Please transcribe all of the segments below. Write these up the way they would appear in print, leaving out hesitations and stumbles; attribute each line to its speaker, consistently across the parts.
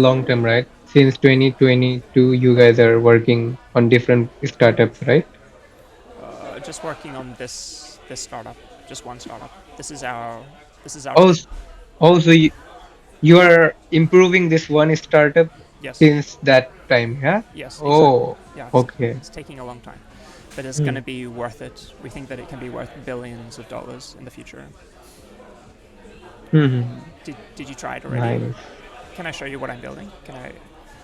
Speaker 1: long term, right? Since 2022, you guys are working on different startups, right?
Speaker 2: Just working on this startup, just one startup. This is our
Speaker 1: Oh,
Speaker 2: team.
Speaker 1: s- oh, so you are improving this one startup
Speaker 2: Yes,
Speaker 1: since that time, yeah?
Speaker 2: yes, exactly.
Speaker 1: Oh,
Speaker 2: Yeah,
Speaker 1: okay.
Speaker 2: it's taking a long time, but it's going
Speaker 1: Hmm.
Speaker 2: to be worth it. We think that it can be worth billions of dollars in the future.
Speaker 1: Hmm.
Speaker 2: Did you try it already?
Speaker 1: Nice.
Speaker 2: Can I show you what I'm building? Can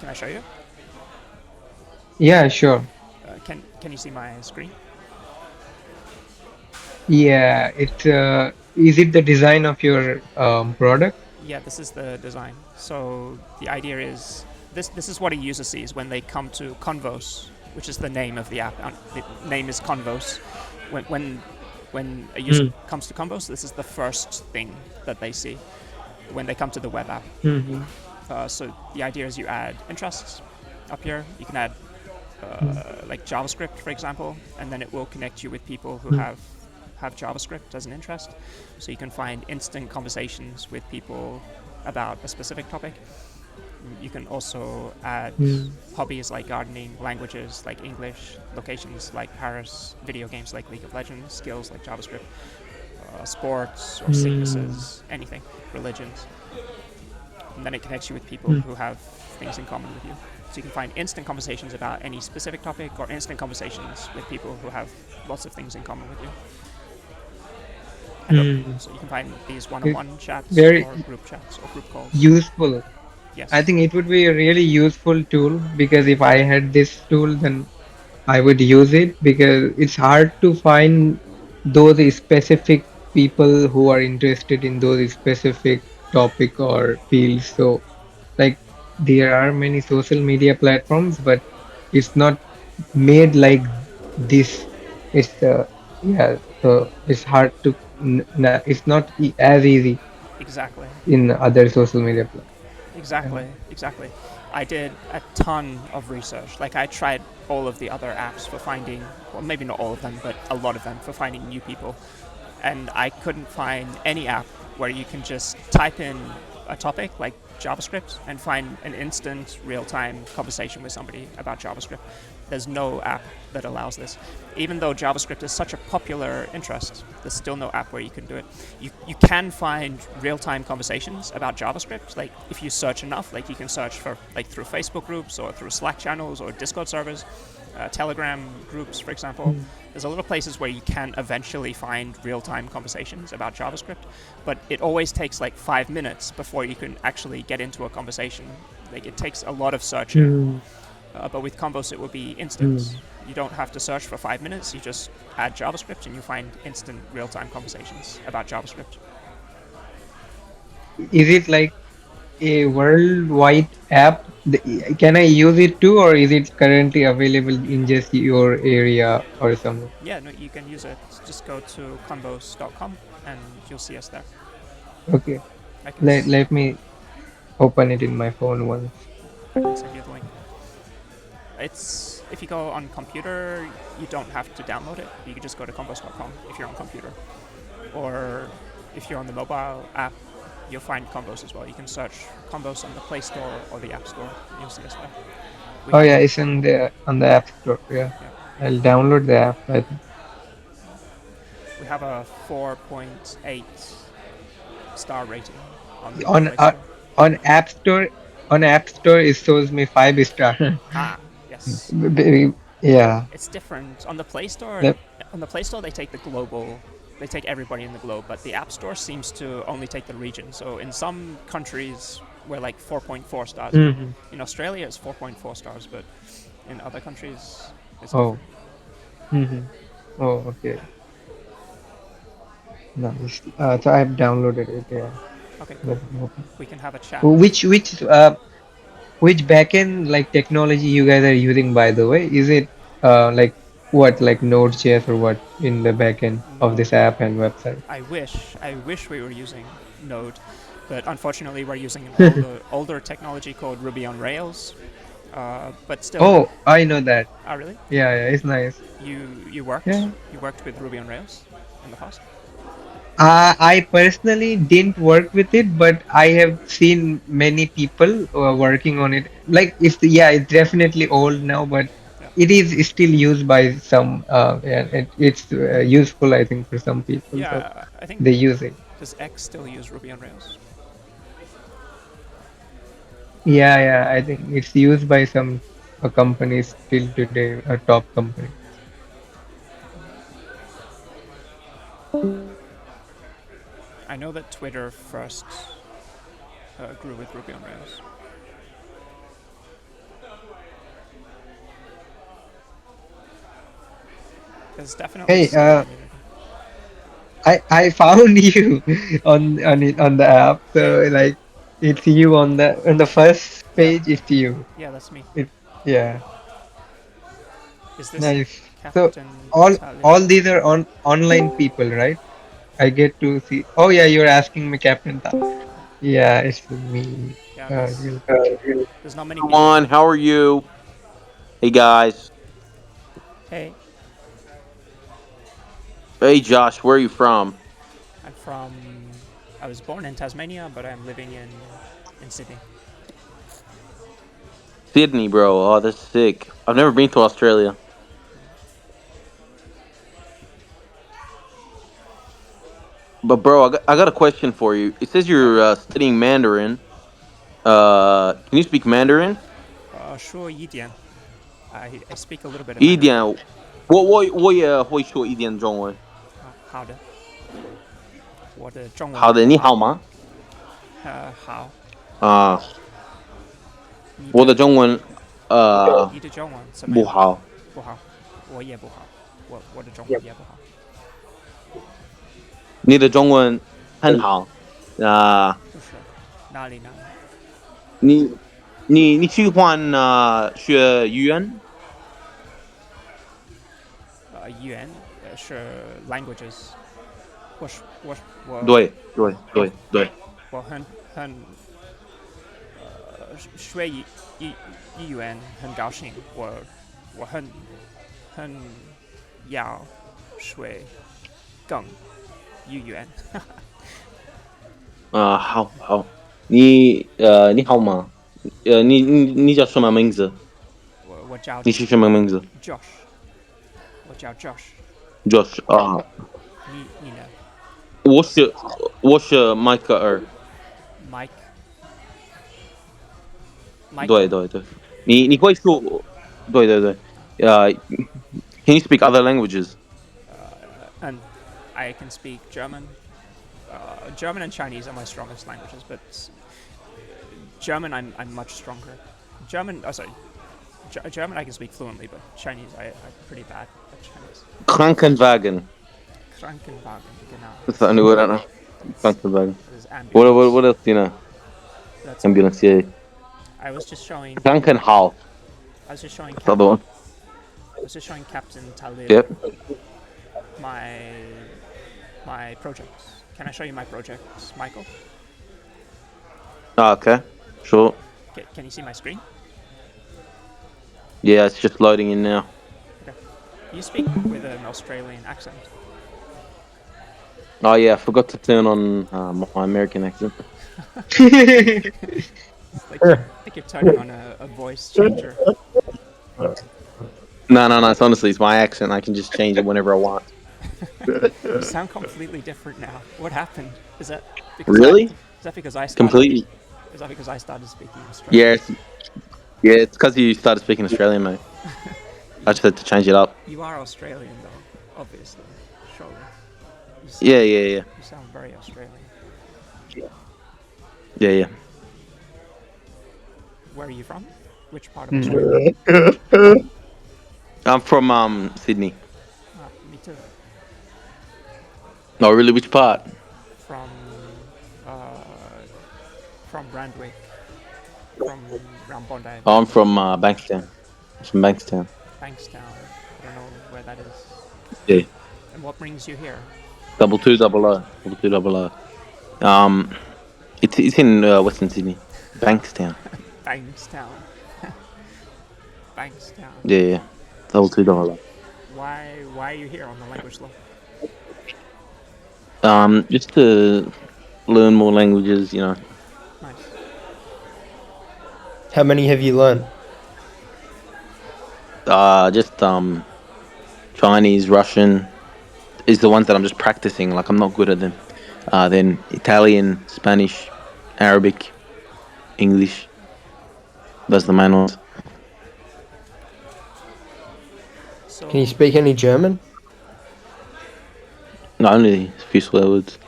Speaker 2: I show you?
Speaker 1: Yeah, sure.
Speaker 2: Can you see my screen?
Speaker 1: Yeah, is it the design of your product?
Speaker 2: Yeah, this is the design. So the idea is this is what a user sees when they come to Convose, which is the name of the app. The name is Convose. When a user
Speaker 1: Hmm.
Speaker 2: comes to Convose, this is the first thing that they see when they come to the web app.
Speaker 1: Hmm.
Speaker 2: So the idea is you add interests up here. You can add
Speaker 1: Hmm.
Speaker 2: like JavaScript, for example, and then it will connect you with people who
Speaker 1: Hmm.
Speaker 2: have JavaScript as an interest. So you can find instant conversations with people about a specific topic. You can also add
Speaker 1: Hmm.
Speaker 2: hobbies like gardening, languages like English, locations like Paris, video games like League of Legends, skills like JavaScript, sports or
Speaker 1: Hmm.
Speaker 2: sicknesses, anything, religions. And then it connects you with people
Speaker 1: Hmm.
Speaker 2: who have things in common with you. So you can find instant conversations about any specific topic or instant conversations with people who have lots of things in common with you. And
Speaker 1: Hmm.
Speaker 2: so you can find these
Speaker 1: It's
Speaker 2: one-on-one chats
Speaker 1: very
Speaker 2: or group chats or group calls.
Speaker 1: useful. I
Speaker 2: Yes,
Speaker 1: think it would be a really useful tool because if I had this tool, then I would use it because it's hard to find those specific people who are interested in those specific topic or fields. So, like, there are many social media platforms, but it's not made like this. It's yeah, so it's hard to it's not as easy
Speaker 2: exactly.
Speaker 1: in other social media platforms.
Speaker 2: Exactly, exactly. I did a ton of research. Like I tried all of the other apps for finding, well, maybe not all of them, but a lot of them for finding new people. And I couldn't find any app where you can just type in a topic like JavaScript and find an instant real-time conversation with somebody about JavaScript. There's no app that allows this. Even though JavaScript is such a popular interest, there's still no app where you can do it. You can find real-time conversations about JavaScript. Like if you search enough, like you can search for like through Facebook groups or through Slack channels or Discord servers, Telegram groups, for example.
Speaker 1: Mm.
Speaker 2: There's a lot of places where you can eventually find real-time conversations about JavaScript, but it always takes like 5 minutes before you can actually get into a conversation. Like it takes a lot of searching.
Speaker 1: Mm.
Speaker 2: But with Convos, it will be instant.
Speaker 1: Mm.
Speaker 2: You don't have to search for 5 minutes. You just add JavaScript and you find instant real-time conversations about JavaScript.
Speaker 1: Is it like a worldwide app? Can I use it too, or is it currently available in just your area or something?
Speaker 2: Yeah, no, you can use it. Just go to convos.com and you'll see us there.
Speaker 1: Okay,
Speaker 2: I can
Speaker 1: let me open it in my phone once.
Speaker 2: I can send you the link. It's if you go on computer, you don't have to download it. You can just go to convos.com if you're on computer, or if you're on the mobile app, you'll find Convos as well. You can search Convos on the Play Store or the App Store. And you'll see us there. We
Speaker 1: Oh
Speaker 2: have
Speaker 1: yeah, it's in the on the App Store. Yeah,
Speaker 2: yeah,
Speaker 1: I'll download the app. I think.
Speaker 2: we have a 4.8 star rating on the
Speaker 1: On
Speaker 2: Play Store.
Speaker 1: on App Store, on App Store it shows me 5 star.
Speaker 2: Ah, yes.
Speaker 1: Yeah.
Speaker 2: It's different on the Play Store.
Speaker 1: Yep.
Speaker 2: On the Play Store, they take the global. They take everybody in the globe, but the App Store seems to only take the region. So in some countries, we're like 4.4 stars.
Speaker 1: Hmm.
Speaker 2: In Australia, it's 4.4 stars, but in other countries, it's
Speaker 1: Oh.
Speaker 2: different.
Speaker 1: Hmm. Oh, okay. Nice. So I've downloaded it. Yeah.
Speaker 2: Okay, cool.
Speaker 1: Let me open.
Speaker 2: We can have a chat.
Speaker 1: Which backend like technology you guys are using, by the way? Is it like what, like Node.js or what in the backend of
Speaker 2: No,
Speaker 1: this app and website?
Speaker 2: I wish we were using Node, but unfortunately, we're using an older technology called Ruby on Rails. But still,
Speaker 1: Oh, I know that.
Speaker 2: oh really?
Speaker 1: Yeah, yeah, it's nice.
Speaker 2: You worked
Speaker 1: Yeah.
Speaker 2: you worked with Ruby on Rails in the past?
Speaker 1: I personally didn't work with it, but I have seen many people working on it. Like yeah, it's definitely old now, but
Speaker 2: Yeah,
Speaker 1: it is still used by some. Yeah, it's useful, I think, for some people, so
Speaker 2: yeah. I think
Speaker 1: they use it.
Speaker 2: does X still use Ruby on Rails?
Speaker 1: Yeah, yeah, I think it's used by some companies till today, top companies.
Speaker 2: I know that Twitter first grew with Ruby on Rails. There's definitely
Speaker 1: Hey,
Speaker 2: still a community.
Speaker 1: I found you on the app.
Speaker 2: Hey,
Speaker 1: So like it's you on the first
Speaker 2: yeah,
Speaker 1: page. It's you.
Speaker 2: yeah, that's me.
Speaker 1: It yeah,
Speaker 2: Is this
Speaker 1: nice. So
Speaker 2: Captain Talib?
Speaker 1: all these are online people, right? I get to see. Oh yeah, you're asking me, Captain. Yeah, it's me.
Speaker 2: Yeah, there's
Speaker 1: You.
Speaker 2: there's not many people
Speaker 3: Everyone,
Speaker 2: here.
Speaker 3: how are you? Hey guys.
Speaker 2: Hey,
Speaker 3: Hey Josh, where are you from?
Speaker 2: I'm from. I was born in Tasmania, but I'm living in Sydney.
Speaker 3: Sydney, bro. Oh, that's sick. I've never been to Australia. But bro, I got a question for you. It says
Speaker 2: Yeah.
Speaker 3: you're studying Mandarin. Can you speak Mandarin?
Speaker 2: 说一点. I speak a little bit of Mandarin.
Speaker 3: 一点，我也会说一点中文。
Speaker 2: 好的，我的中文不好。
Speaker 3: 好的，你好吗？
Speaker 2: 好，
Speaker 3: 啊、
Speaker 2: 你的你的中文怎么样？
Speaker 3: 我的中文不好。
Speaker 2: 不好，我也不好，我的中文也不好。
Speaker 3: 你的中文很好。
Speaker 2: 不是，哪里？
Speaker 3: 你喜欢学语言？
Speaker 2: 语言是 languages。我我
Speaker 3: 对。
Speaker 2: 我很学语言。
Speaker 3: 好，你好吗？你叫什么名字？
Speaker 2: 我叫
Speaker 3: 你是什么名字
Speaker 2: Josh，我叫 Josh。？Josh
Speaker 3: 啊，
Speaker 2: 你呢
Speaker 3: 我是迈克尔。
Speaker 2: ？Mike，Michael。
Speaker 3: 对，你会说？对。Can you speak other languages?
Speaker 2: And I can speak German. German and Chinese are my strongest languages, but German I'm much stronger. German, oh sorry, German I can speak fluently, but Chinese I'm pretty bad at Chinese.
Speaker 3: Krankenwagen.
Speaker 2: Krankenwagen, genau.
Speaker 3: That's the only word I know. Krankenwagen.
Speaker 2: That is
Speaker 3: What
Speaker 2: ambulance.
Speaker 3: what else do you know?
Speaker 2: That's all.
Speaker 3: Ambulance, yeah.
Speaker 2: I was just showing.
Speaker 3: Krankenhaus.
Speaker 2: I was just showing
Speaker 3: That's the other one.
Speaker 2: I was just showing Captain Talib
Speaker 3: Yep.
Speaker 2: my my projects. Can I show you my projects, Michael?
Speaker 3: Okay. Sure.
Speaker 2: Can you see my screen?
Speaker 3: Yeah, it's just loading in now.
Speaker 2: Okay. You speak with an Australian accent.
Speaker 3: Oh yeah, I forgot to turn on my American accent.
Speaker 2: Like you're turning on a voice changer.
Speaker 3: No. It's honestly it's my accent. I can just change it whenever I want.
Speaker 2: You sound completely different now. What happened? Is that because I?
Speaker 3: Really?
Speaker 2: Is that because I started?
Speaker 3: Completely.
Speaker 2: Is that because I started speaking
Speaker 3: Yeah.
Speaker 2: Australian?
Speaker 3: It's because you started speaking Australian, mate. I just had to change it up.
Speaker 2: You are Australian though, obviously. Surely. You
Speaker 3: Yeah,
Speaker 2: sound
Speaker 3: yeah, yeah,
Speaker 2: you sound very Australian.
Speaker 3: yeah.
Speaker 2: Where are you from? Which part of
Speaker 1: Hmm.
Speaker 2: Australia?
Speaker 3: I'm from Sydney.
Speaker 2: Me too.
Speaker 3: Oh, really? Which part?
Speaker 2: From uh, from Randwick, from around Bondi,
Speaker 3: Oh, I'm from Bankstown. I'm from Bankstown.
Speaker 2: Bankstown. I don't know where that is.
Speaker 3: Yeah.
Speaker 2: And what brings you here?
Speaker 3: Double two double O. Double two double O. It's in Western Sydney. Bankstown.
Speaker 2: Bankstown. Bankstown.
Speaker 3: Yeah. Double two double O.
Speaker 2: Why are you here on the language law?
Speaker 3: Just to learn more languages,
Speaker 2: Nice.
Speaker 4: How many have you learned?
Speaker 3: just Chinese, Russian is the ones that I'm just practicing. Like I'm not good at them. Then Italian, Spanish, Arabic, English. That's the main ones.
Speaker 4: Can you
Speaker 2: So
Speaker 4: speak any German?
Speaker 3: Not only a few swear words.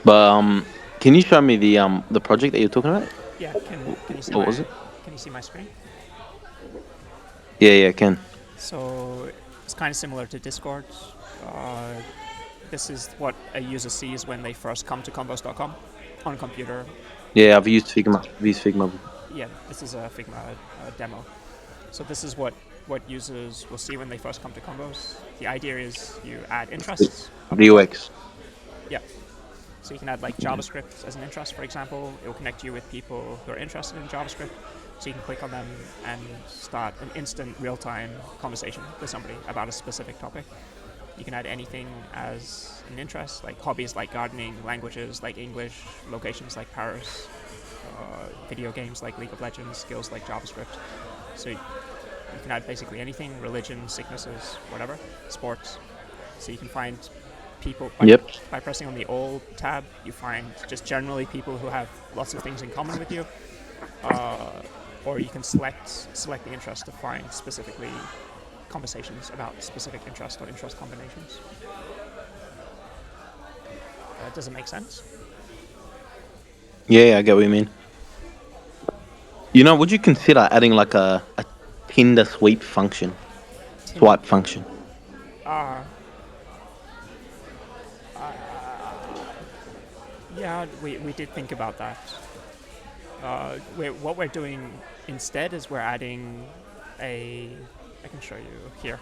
Speaker 3: But can you show me the project that you're talking about?
Speaker 2: yeah, can you see
Speaker 3: What was
Speaker 2: my
Speaker 3: it?
Speaker 2: screen?
Speaker 3: Yeah, I can.
Speaker 2: So it's kind of similar to Discord. Uh, this is what a user sees when they first come to Convose.com on a computer.
Speaker 3: Yeah, I've used Figma. I've used Figma.
Speaker 2: Yeah, this is a Figma demo. So this is what users will see when they first come to Convose. The idea is you add interests up the
Speaker 3: The
Speaker 2: top.
Speaker 3: UX.
Speaker 2: Yeah. So you can add like JavaScript as an interest, for example. It will connect you with people who are interested in JavaScript. So you can click on them and start an instant real-time conversation with somebody about a specific topic. You can add anything as an interest, like hobbies like gardening, languages like English, locations like Paris, video games like League of Legends, skills like JavaScript. So you can add basically anything, religion, sicknesses, whatever, sports. So you can find people
Speaker 3: Yep.
Speaker 2: by pressing on the All tab. You find just generally people who have lots of things in common with you, or you can select the interest to find specifically conversations about specific interest or interest combinations. Does it make sense?
Speaker 3: Yeah, I get what you mean. Would you consider adding like a Tinder swipe function?
Speaker 2: Uh, yeah, we did think about that. What we're doing instead is we're adding I can show you here.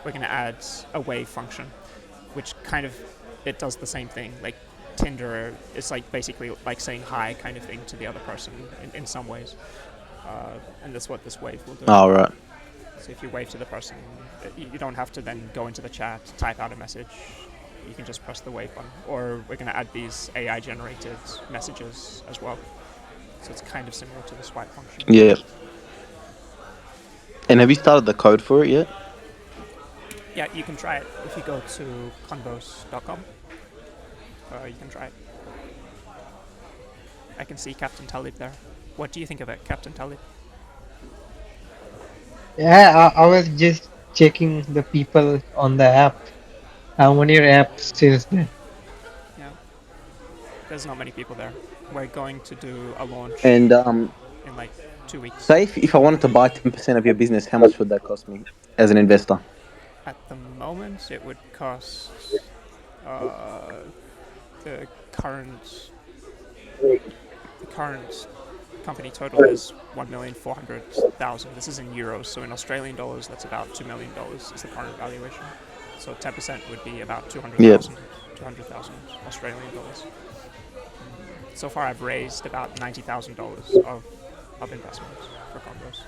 Speaker 2: We're going to add a wave function, which kind of, it does the same thing. Like Tinder, it's like basically like saying hi kind of thing to the other person in some ways. And that's what this wave will do.
Speaker 3: Oh, right.
Speaker 2: So if you wave to the person, you don't have to then go into the chat, type out a message. You can just press the wave button. Or we're going to add these AI generated messages as well. So it's kind of similar to the swipe function.
Speaker 3: Yeah. And have you started the code for it yet?
Speaker 2: Yeah, you can try it. If you go to convose.com, you can try it. I can see Captain Talib there. What do you think of it, Captain Talib?
Speaker 1: Yeah, I was just checking the people on the app. How many apps is there?
Speaker 2: Yeah, there's not many people there. We're going to do a launch
Speaker 3: And
Speaker 2: in like 2 weeks.
Speaker 3: say if I wanted to buy 10% of your business, how much would that cost me as an investor?
Speaker 2: At the moment, it would cost the current company total is 1,400,000. This is in euros, so in Australian dollars, that's about $2 million is the current valuation. So 10% would be about 200,000 Australian dollars. So far, I've raised about $90,000 of investment for Convos.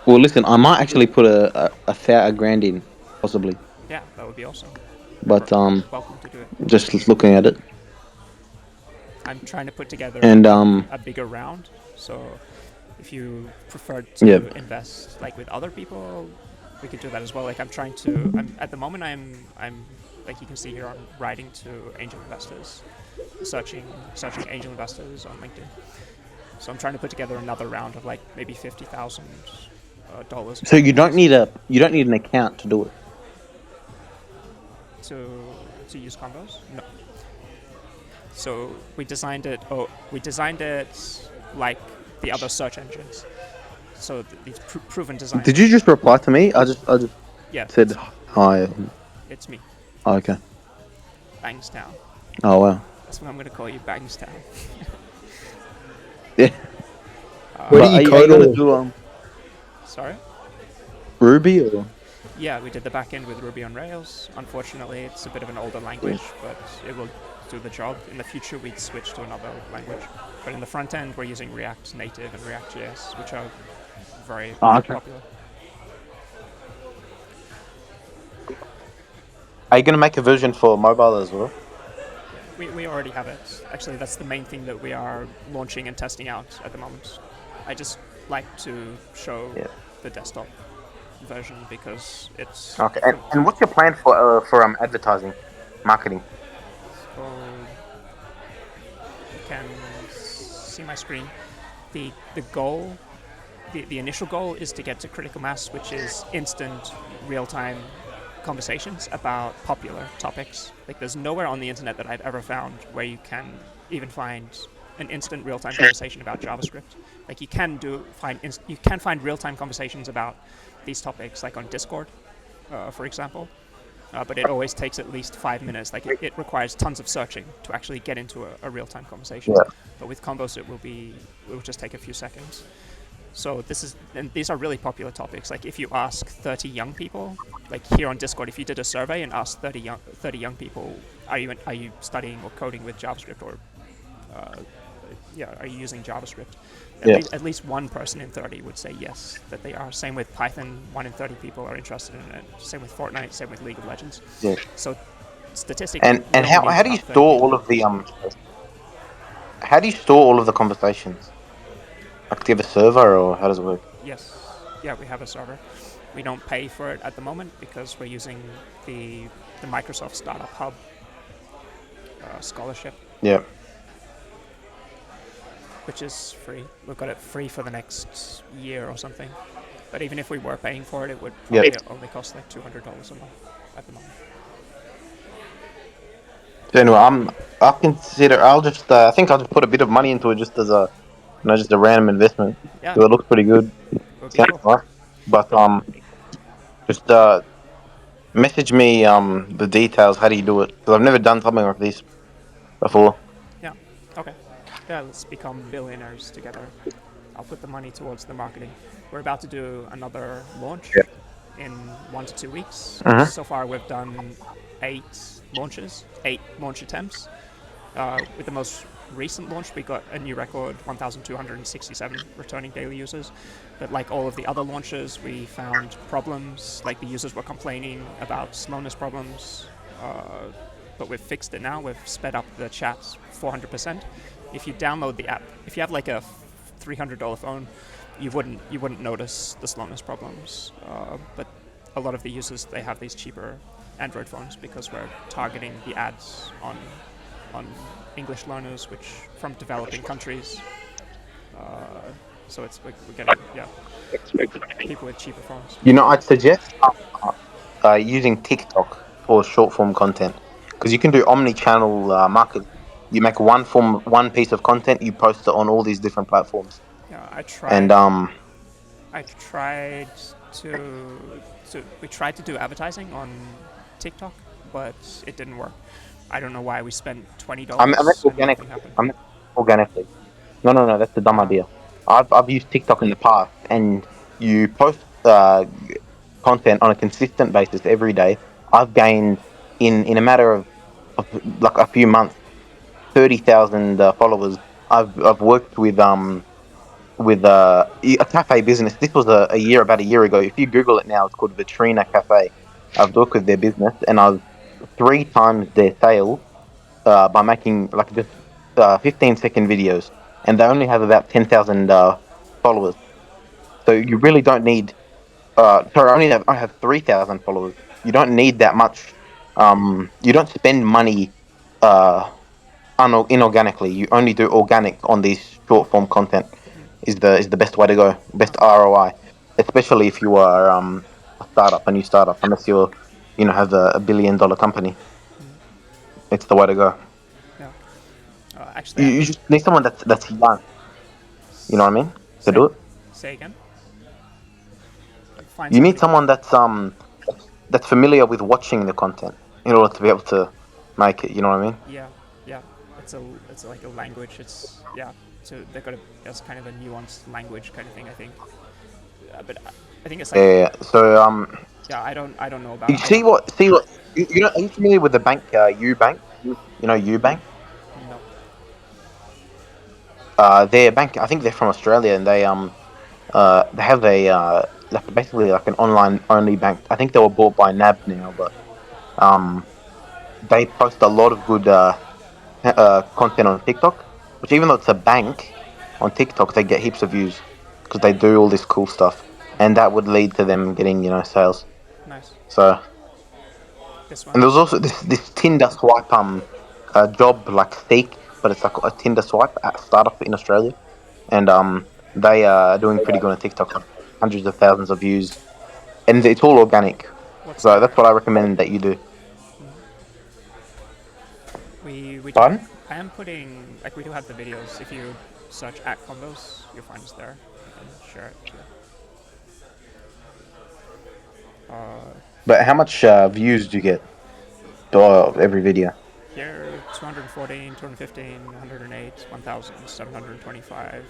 Speaker 3: Well, listen, I might actually put a grand in, possibly.
Speaker 2: Yeah, that would be awesome.
Speaker 3: But
Speaker 2: Welcome to do it.
Speaker 3: just looking at it,
Speaker 2: I'm trying to put together
Speaker 3: and
Speaker 2: a bigger round. So if you prefer
Speaker 3: yeah.
Speaker 2: to invest like with other people, we could do that as well. Like I'm trying to. I'm at the moment. I'm like you can see here. I'm writing to angel investors, searching angel investors on LinkedIn. So I'm trying to put together another round of like maybe $50,000.
Speaker 3: So you don't need an account to do it.
Speaker 2: to use combos. No. So we designed it. Oh, we designed it like the other search engines. So these proven designs.
Speaker 3: Did you just reply to me? I just
Speaker 2: Yeah,
Speaker 3: said hi.
Speaker 2: it's me,
Speaker 3: Oh, okay.
Speaker 2: Bangstown.
Speaker 3: Oh wow.
Speaker 2: That's what I'm gonna call you, Bangstown.
Speaker 3: Yeah.
Speaker 4: What
Speaker 3: But
Speaker 4: do you
Speaker 3: are you
Speaker 4: code
Speaker 3: gonna
Speaker 4: all?
Speaker 3: do
Speaker 2: Sorry.
Speaker 3: Ruby or?
Speaker 2: Yeah, we did the back end with Ruby on Rails. Unfortunately, it's a bit of an older language, but it will do the job. In the future, we'd switch to another language. But in the front end, we're using React Native and React.js, which are very
Speaker 3: Okay.
Speaker 2: popular.
Speaker 3: Are you gonna make a version for mobile as well?
Speaker 2: We already have it. Actually, that's the main thing that we are launching and testing out at the moment. I just like to show
Speaker 3: Yeah.
Speaker 2: the desktop version because it's
Speaker 3: Okay. And what's your plan for advertising, marketing?
Speaker 2: so you can see my screen. The goal, the initial goal is to get to critical mass, which is instant, real time conversations about popular topics. Like, there's nowhere on the internet that I've ever found where you can even find an instant real time conversation about JavaScript. Like, you can find real time conversations about these topics, like on Discord, for example. But it always takes at least 5 minutes. Like, it requires tons of searching to actually get into a real time conversation.
Speaker 3: Yeah.
Speaker 2: But with Convose, it will just take a few seconds. So these are really popular topics. Like, if you ask 30 young people, like here on Discord, if you did a survey and asked 30 young people, are you studying or coding with JavaScript, or are you using JavaScript?
Speaker 3: Yeah.
Speaker 2: At least one person in 30 would say yes, that they are. Same with Python, 1 in 30 people are interested in it. Same with Fortnite, same with League of Legends.
Speaker 3: Yeah.
Speaker 2: So statistically,
Speaker 3: And
Speaker 2: we only need
Speaker 3: how do you
Speaker 2: about 30
Speaker 3: store
Speaker 2: people.
Speaker 3: all of the how do you store all of the conversations? Like, do you have a server, or how does it work?
Speaker 2: Yes, yeah, we have a server. We don't pay for it at the moment because we're using the Microsoft Startup Hub scholarship,
Speaker 3: Yeah.
Speaker 2: which is free. We've got it free for the next year or something. But even if we were paying for it, it would
Speaker 3: Yeah.
Speaker 2: probably only cost like $200 a month at the moment.
Speaker 3: So anyway, I'll consider. I think I'll just put a bit of money into it, just as a, just a random investment.
Speaker 2: Yeah,
Speaker 3: So it looks pretty good.
Speaker 2: it would be
Speaker 3: Sounds
Speaker 2: cool.
Speaker 3: nice. But just message me the details. How do you do it? Because I've never done something like this before.
Speaker 2: Yeah, okay. Yeah, let's become billionaires together. I'll put the money towards the marketing. We're about to do another launch
Speaker 3: Yeah.
Speaker 2: in 1 to 2 weeks.
Speaker 3: Mhm.
Speaker 2: So far, we've done 8 launch attempts. With the most recent launch, we got a new record, 1,267 returning daily users. But like all of the other launches, we found problems. Like, the users were complaining about slowness problems. But we've fixed it now. We've sped up the chats 400%. If you download the app, if you have like a $300 phone, you wouldn't notice the slowness problems. But a lot of the users, they have these cheaper Android phones because we're targeting the ads on English learners, which from developing countries. So we're getting people with cheaper phones.
Speaker 3: I'd suggest using TikTok for short form content, because you can do omni-channel marketing. You make one piece of content, you post it on all these different platforms,
Speaker 2: Yeah,
Speaker 3: and
Speaker 2: I tried to we tried to do advertising on TikTok, but it didn't work. I don't know why. We spent
Speaker 3: I meant
Speaker 2: $20 and nothing
Speaker 3: organically.
Speaker 2: happened.
Speaker 3: I meant organically. No, that's a dumb
Speaker 2: Uh,
Speaker 3: idea. I've used TikTok in the past, and you post content on a consistent basis every day. I've gained in a matter of like a few months 30,000 followers. I've worked with a cafe business. This was about a year ago. If you Google it now, it's called Vitrina Cafe. I've worked with their business, and I've 3 times their sales by making like just 15-second videos, and they only have about 10,000 followers. So you really don't need. Sorry, I have 3,000 followers. You don't need that much. You don't spend money uh, inorganically. You only do organic on these short form content. Is the best way to go. Best
Speaker 2: okay.
Speaker 3: ROI, especially if you are a new startup. Unless you're, have a $1 billion company, it's the way to go.
Speaker 2: Yeah. Actually,
Speaker 3: You just need someone that's young. You know what I mean? To
Speaker 2: say
Speaker 3: do it,
Speaker 2: say again. Find
Speaker 3: you need
Speaker 2: somebody.
Speaker 3: someone that's familiar with watching the content in order to be able to make it. You know what I mean?
Speaker 2: Yeah, yeah. It's like a language. So they've got it's kind of a nuanced language kind of thing, I think. But I think it's like,
Speaker 3: Yeah. So
Speaker 2: yeah. I don't know
Speaker 3: you
Speaker 2: about. I
Speaker 3: see
Speaker 2: don't
Speaker 3: what you know. Are you familiar with the bank Ubank? Ubank.
Speaker 2: know.
Speaker 3: Their bank. I think they're from Australia, and they have a like basically like an online only bank. I think they were bought by NAB now, but um they post a lot of good. content on TikTok, which even though it's a bank on TikTok, they get heaps of views because they do all this cool stuff, and that would lead to them getting sales.
Speaker 2: Nice.
Speaker 3: So,
Speaker 2: This one.
Speaker 3: and there was also this Tinder swipe job like Seek, but it's like a Tinder swipe startup in Australia, and they are doing pretty good on TikTok, like hundreds of thousands of views, and it's all organic.
Speaker 2: What's
Speaker 3: So
Speaker 2: their?
Speaker 3: that's what I recommend that you do.
Speaker 2: We do.
Speaker 3: Pardon?
Speaker 2: I am putting like we do have the videos. If you search at Convose, you'll find us there. You can share it.
Speaker 3: But how much views do you get every video?
Speaker 2: Here, 214, 215, 108, 1,725.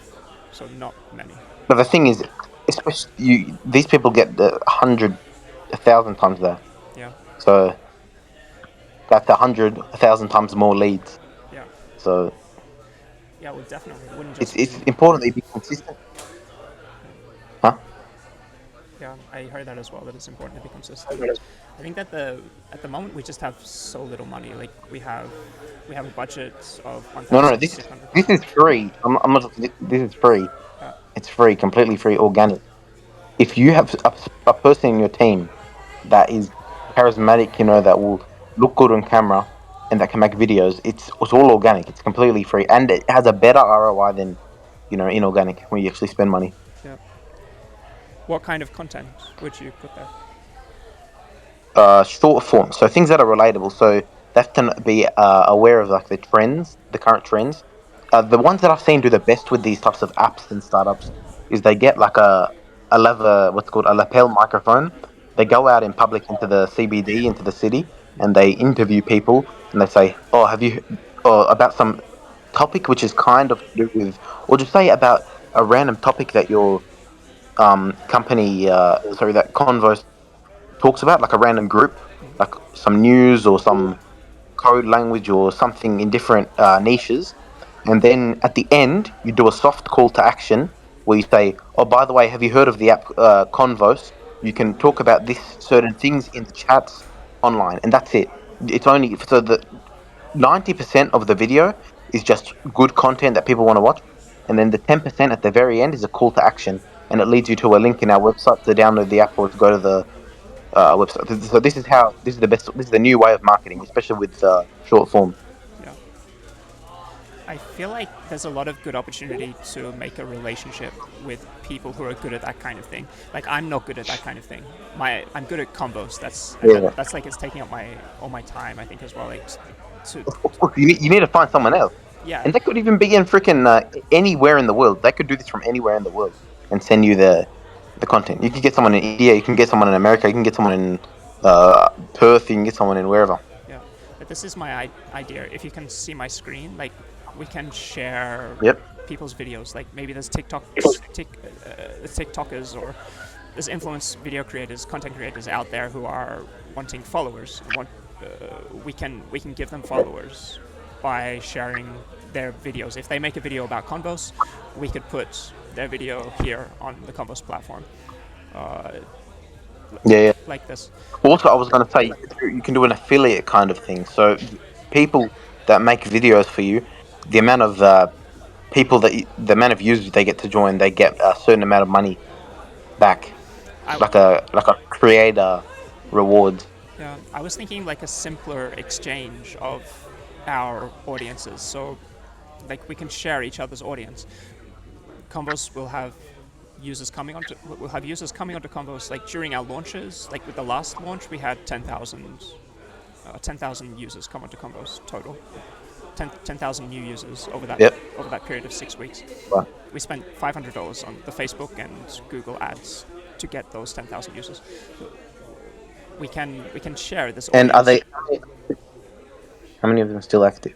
Speaker 2: So not many.
Speaker 3: But the thing is, especially these people get 100, 1,000 times that.
Speaker 2: Yeah,
Speaker 3: So that's 100, 1,000 times more leads.
Speaker 2: yeah,
Speaker 3: So
Speaker 2: yeah. Well, definitely. It wouldn't
Speaker 3: it's
Speaker 2: just be.
Speaker 3: it's important that you be consistent, huh?
Speaker 2: Yeah, I heard that as well. That it's important to be consistent. I think that at the moment we just have so little money. Like we have a budget of
Speaker 3: No, no, no.
Speaker 2: 1,600.
Speaker 3: This is free. I'm not. This is free.
Speaker 2: Yeah,
Speaker 3: It's free, completely free, organic. If you have a person in your team that is charismatic, that will look good on camera and that can make videos, it's all organic. It's completely free, and it has a better ROI than inorganic when you actually spend money.
Speaker 2: yeah. What kind of content would you put there?
Speaker 3: Short form, so things that are relatable. So they have to be aware of like the trends, the current trends. The ones that I've seen do the best with these types of apps and startups is they get like a leather, what's called a lapel microphone. They go out in public into the CBD, into the city, and they interview people, and they say, "Oh, have you, or about some topic which is kind of to do with, or just say about a random topic that your company, sorry, that Convos talks about, like a random group, like some news or some code language or something in different niches. And then at the end, you do a soft call to action where you say, "Oh, by the way, have you heard of the app Convos? You can talk about this certain things in the chats online," and that's it. It's only so that 90% of the video is just good content that people want to watch, and then the 10% at the very end is a call to action, and it leads you to a link in our website to download the app or to go to the website. So this is the best. This is the new way of marketing, especially with short form.
Speaker 2: Yeah. I feel like there's a lot of good opportunity to make a relationship with people who are good at that kind of thing. Like I'm not good at that kind of thing. I'm good at combos.
Speaker 3: Yeah.
Speaker 2: That's like it's taking up all my time. I think as well. Like to
Speaker 3: Of course, you need to find someone else,
Speaker 2: yeah
Speaker 3: and they could even be in freaking anywhere in the world. They could do this from anywhere in the world and send you the content. You can get someone in India. You can get someone in America. You can get someone in Perth. You can get someone in wherever.
Speaker 2: yeah. But this is my idea. If you can see my screen, like we can share
Speaker 3: Yep.
Speaker 2: people's videos. Like maybe there's TikTokers or there's influence video creators, content creators out there who are wanting followers. We can give them followers by sharing their videos. If they make a video about Convos, we could put their video here on the Convos platform,
Speaker 3: Yeah, yeah.
Speaker 2: like this.
Speaker 3: Also, I was going to say you can do an affiliate kind of thing. So people that make videos for you, the amount of the amount of users they get to join, they get a certain amount of money back,
Speaker 2: I,
Speaker 3: like a creator rewards.
Speaker 2: yeah, I was thinking like a simpler exchange of our audiences. So, like we can share each other's audience. Convos will have users coming onto Convos like during our launches. Like with the last launch, we had 10,000 users come onto Convos total. 10,000 new users over
Speaker 3: Yep.
Speaker 2: that period of 6 weeks.
Speaker 3: Right.
Speaker 2: We spent $500 on the Facebook and Google ads to get those 10,000 users. We can share this.
Speaker 3: And are
Speaker 2: audience.
Speaker 3: they? How many of them are still active?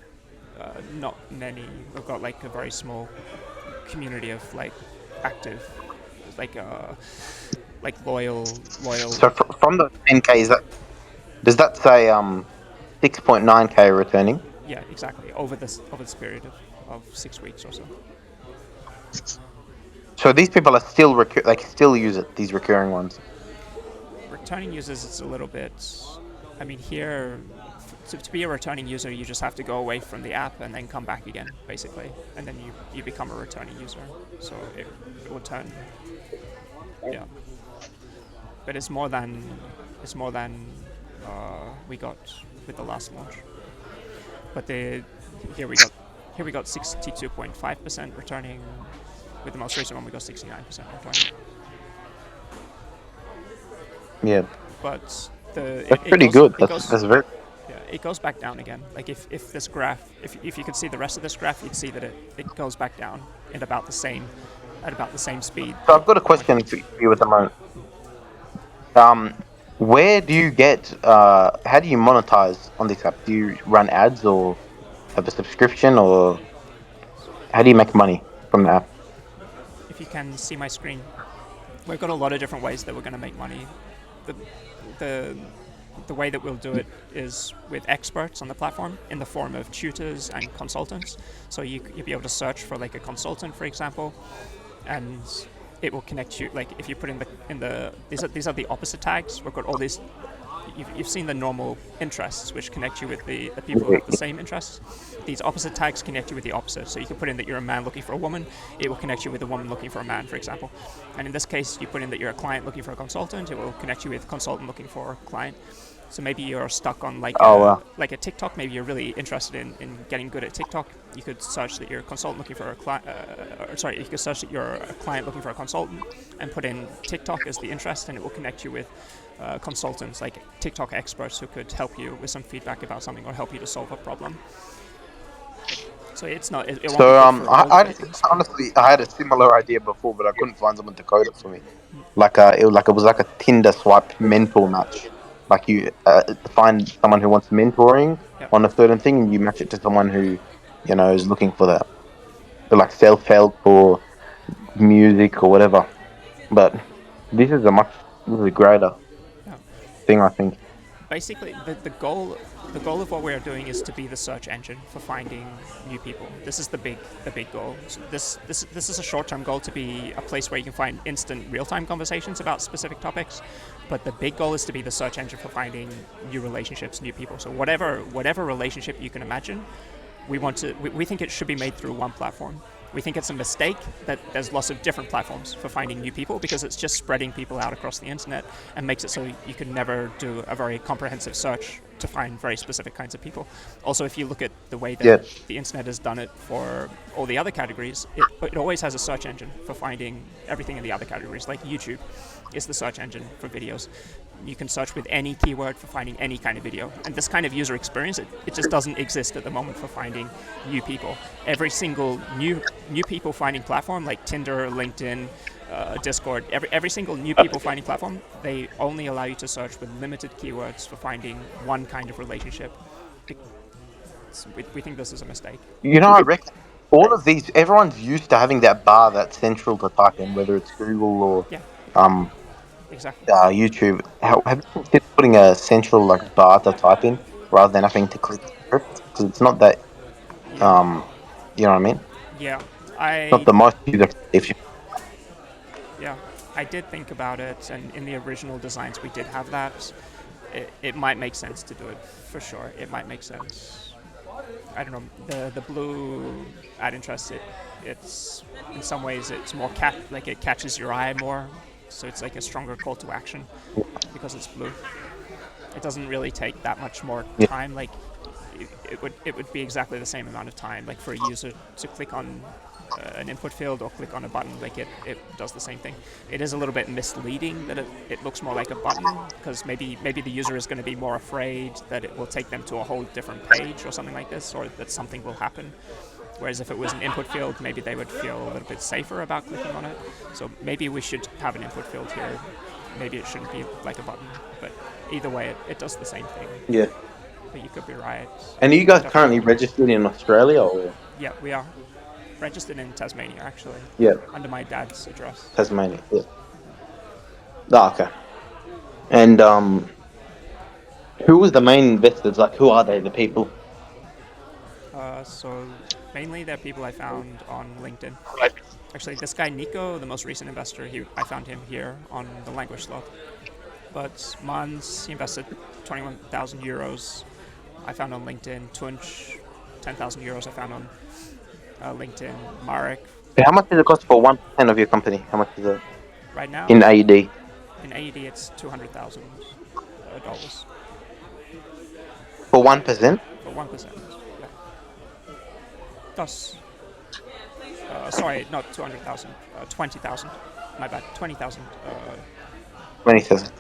Speaker 2: Not many. We've got like a very small community of like active, like loyal.
Speaker 3: So from the 10K, does that say 6.9K returning?
Speaker 2: Yeah, exactly. Over this period of 6 weeks or so.
Speaker 3: So these people are still they can still use it. These recurring ones.
Speaker 2: Returning users, it's a little bit. I mean, here to be a returning user, you just have to go away from the app and then come back again, basically, and then you become a returning user. So it will turn, yeah. But it's more than we got with the last launch. But here we got 62.5% returning. With the most recent one, we got 69% returning.
Speaker 3: Yeah,
Speaker 2: But
Speaker 3: that's pretty good. That's very.
Speaker 2: yeah, it goes back down again. Like if this graph, if you could see the rest of this graph, you'd see that it goes back down at about the same speed.
Speaker 3: So I've got a question for you at the moment. Where do you get? How do you monetize on this app? Do you run ads or have a subscription, or how do you make money from the app?
Speaker 2: If you can see my screen, we've got a lot of different ways that we're going to make money. The the way that we'll do it is with experts on the platform in the form of tutors and consultants. So you'll be able to search for like a consultant, for example, and it will connect you. Like if you put in the these are the opposite tags. We've got all these. You've seen the normal interests, which connect you with the people who have the same interests. These opposite tags connect you with the opposite. So you can put in that you're a man looking for a woman. It will connect you with a woman looking for a man, for example. And in this case, you put in that you're a client looking for a consultant. It will connect you with a consultant looking for a client. So maybe you're stuck on like a TikTok. Maybe you're really interested in getting good at TikTok. You could search that you're a consultant looking for a client. You could search that you're a client looking for a consultant, and put in TikTok as the interest, and it will connect you with consultants, like TikTok experts who could help you with some feedback about something or help you to solve a problem. So it's not. It won't
Speaker 3: So honestly, I had a similar idea before, but I couldn't find someone to code it for me. Like it was like a Tinder swipe mentor match. Like you find someone who wants mentoring on a certain thing, and you match it to someone who, is looking for that, for like self-help or music or whatever. But this is a greater thing, I think.
Speaker 2: Basically, the goal of what we are doing is to be the search engine for finding new people. This is the big goal. So this is a short-term goal to be a place where you can find instant real-time conversations about specific topics. But the big goal is to be the search engine for finding new relationships, new people. So whatever relationship you can imagine, we think it should be made through one platform. We think it's a mistake that there's lots of different platforms for finding new people, because it's just spreading people out across the internet and makes it so you can never do a very comprehensive search to find very specific kinds of people. Also, if you look at the way that the internet has done it for all the other categories, it always has a search engine for finding everything in the other categories. Like YouTube is the search engine for videos. You can search with any keyword for finding any kind of video. And this kind of user experience, it just doesn't exist at the moment for finding new people. Every single new people finding platform, like Tinder, LinkedIn, Discord, every single new people finding platform, they only allow you to search with limited keywords for finding one kind of relationship. We think this is a mistake.
Speaker 3: I reckon all of these, everyone's used to having that bar that's central to type in, whether it's Google or
Speaker 2: exactly.
Speaker 3: YouTube. Have you considered putting a central bar to type in rather than having to click script? Because it's not that, you know what I mean?
Speaker 2: Yeah,
Speaker 3: Not the most user efficient.
Speaker 2: Yeah, I did think about it, and in the original designs we did have that. It might make sense to do it, for sure. It might make sense. I don't know, the blue ad interest, it's in some ways it's more it catches your eye more, so it's like a stronger call to action because it's blue. It doesn't really take that much more time. Like it would be exactly the same amount of time, like for a user to click on an input field or click on a button. Like it does the same thing. It is a little bit misleading that it looks more like a button, because maybe the user is going to be more afraid that it will take them to a whole different page or something like this, or that something will happen. Whereas if it was an input field, maybe they would feel a little bit safer about clicking on it. So maybe we should have an input field here. Maybe it shouldn't be like a button, but either way, it does the same thing.
Speaker 3: Yeah.
Speaker 2: But you could be right.
Speaker 3: And are you guys currently registered in Australia, or?
Speaker 2: Yeah, we are registered in Tasmania, actually.
Speaker 3: Yeah.
Speaker 2: Under my dad's address.
Speaker 3: Tasmania. Yeah. Oh, okay. And who was the main investors? Like, who are they? The people?
Speaker 2: So mainly they're people I found on LinkedIn. Actually, this guy Nico, the most recent investor, I found him here on the Language Sloth. But Mans, he invested 21,000 euros. I found on LinkedIn. Tunch, 10,000 euros. I found on LinkedIn. Marek,
Speaker 3: How much does it cost for 1% of your company? How much is it
Speaker 2: right now
Speaker 3: in AUD?
Speaker 2: in AED it's $200,000
Speaker 3: For 1%?
Speaker 2: for 1%. Yeah. That's sorry, not 200,000. 20,000. My bad. 20,000.
Speaker 3: 20,000.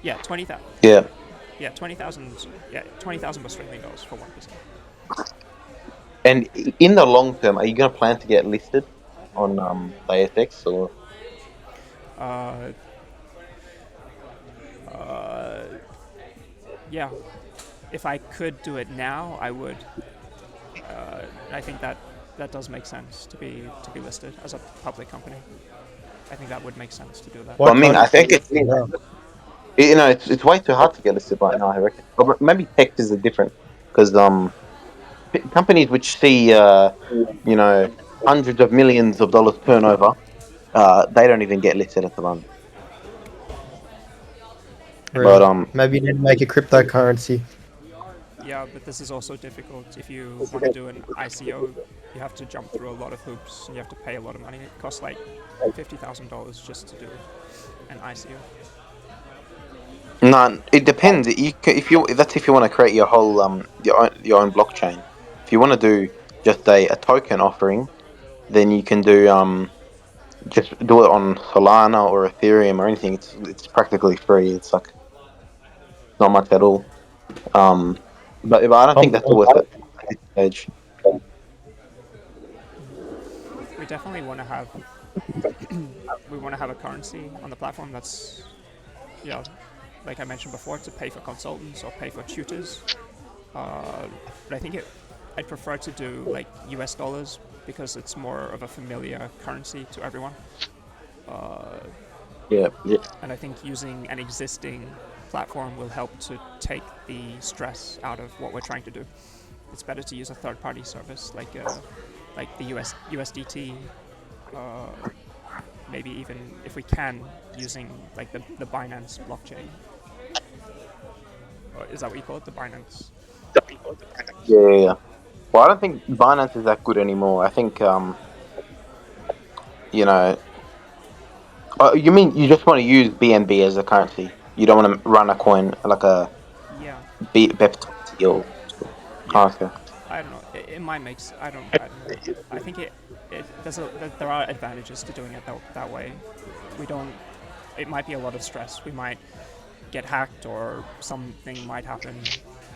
Speaker 2: Yeah, 20,000.
Speaker 3: Yeah.
Speaker 2: Yeah, 20,000. Yeah, 20,000 Australian dollars for 1%.
Speaker 3: And in the long term, are you going to plan to get listed on the ASX or?
Speaker 2: Uh, yeah, if I could do it now, I would. I think that does make sense to be listed as a public company. I think that would make sense to do that.
Speaker 4: Why
Speaker 3: Well, I mean,
Speaker 4: can't
Speaker 3: I
Speaker 4: you
Speaker 3: think
Speaker 4: get
Speaker 3: it's
Speaker 4: listed now?
Speaker 3: it's way too hard to get listed right now. I reckon, but maybe tech is different because companies which see hundreds of millions of dollars turnover, they don't even get listed at the moment. But
Speaker 4: Really? Maybe you need to make a cryptocurrency.
Speaker 2: Yeah, but this is also difficult. If you want to do an ICO, you have to jump through a lot of hoops and you have to pay a lot of money. It costs like $50,000 just to do an ICO.
Speaker 3: no, it depends. If you want to create your whole your own blockchain. If you want to do just a token offering, then you can do just do it on Solana or Ethereum or anything. It's practically free. It's like not much at all. Um, but I don't think
Speaker 4: I'm,
Speaker 3: that's worth it at this stage.
Speaker 2: We definitely want to have a currency on the platform that's, yeah, like I mentioned before, to pay for consultants or pay for tutors. But I think I'd prefer to do like US dollars because it's more of a familiar currency to everyone.
Speaker 3: Yeah, yeah,
Speaker 2: And I think using an existing platform will help to take the stress out of what we're trying to do. It's better to use a third-party service like the USDT, maybe even if we can using like the Binance blockchain. Or is that what you call it? The Binance?
Speaker 3: yeah. Well, I don't think Binance is that good anymore. I think you know. You mean you just want to use BNB as a currency? You don't want to run a coin like a
Speaker 2: Yeah,
Speaker 3: BEP20 or
Speaker 2: yeah.
Speaker 3: okay.
Speaker 2: I don't know. It might make. I don't know. I think there are advantages to doing it that way. We don't. It might be a lot of stress. We might get hacked or something might happen.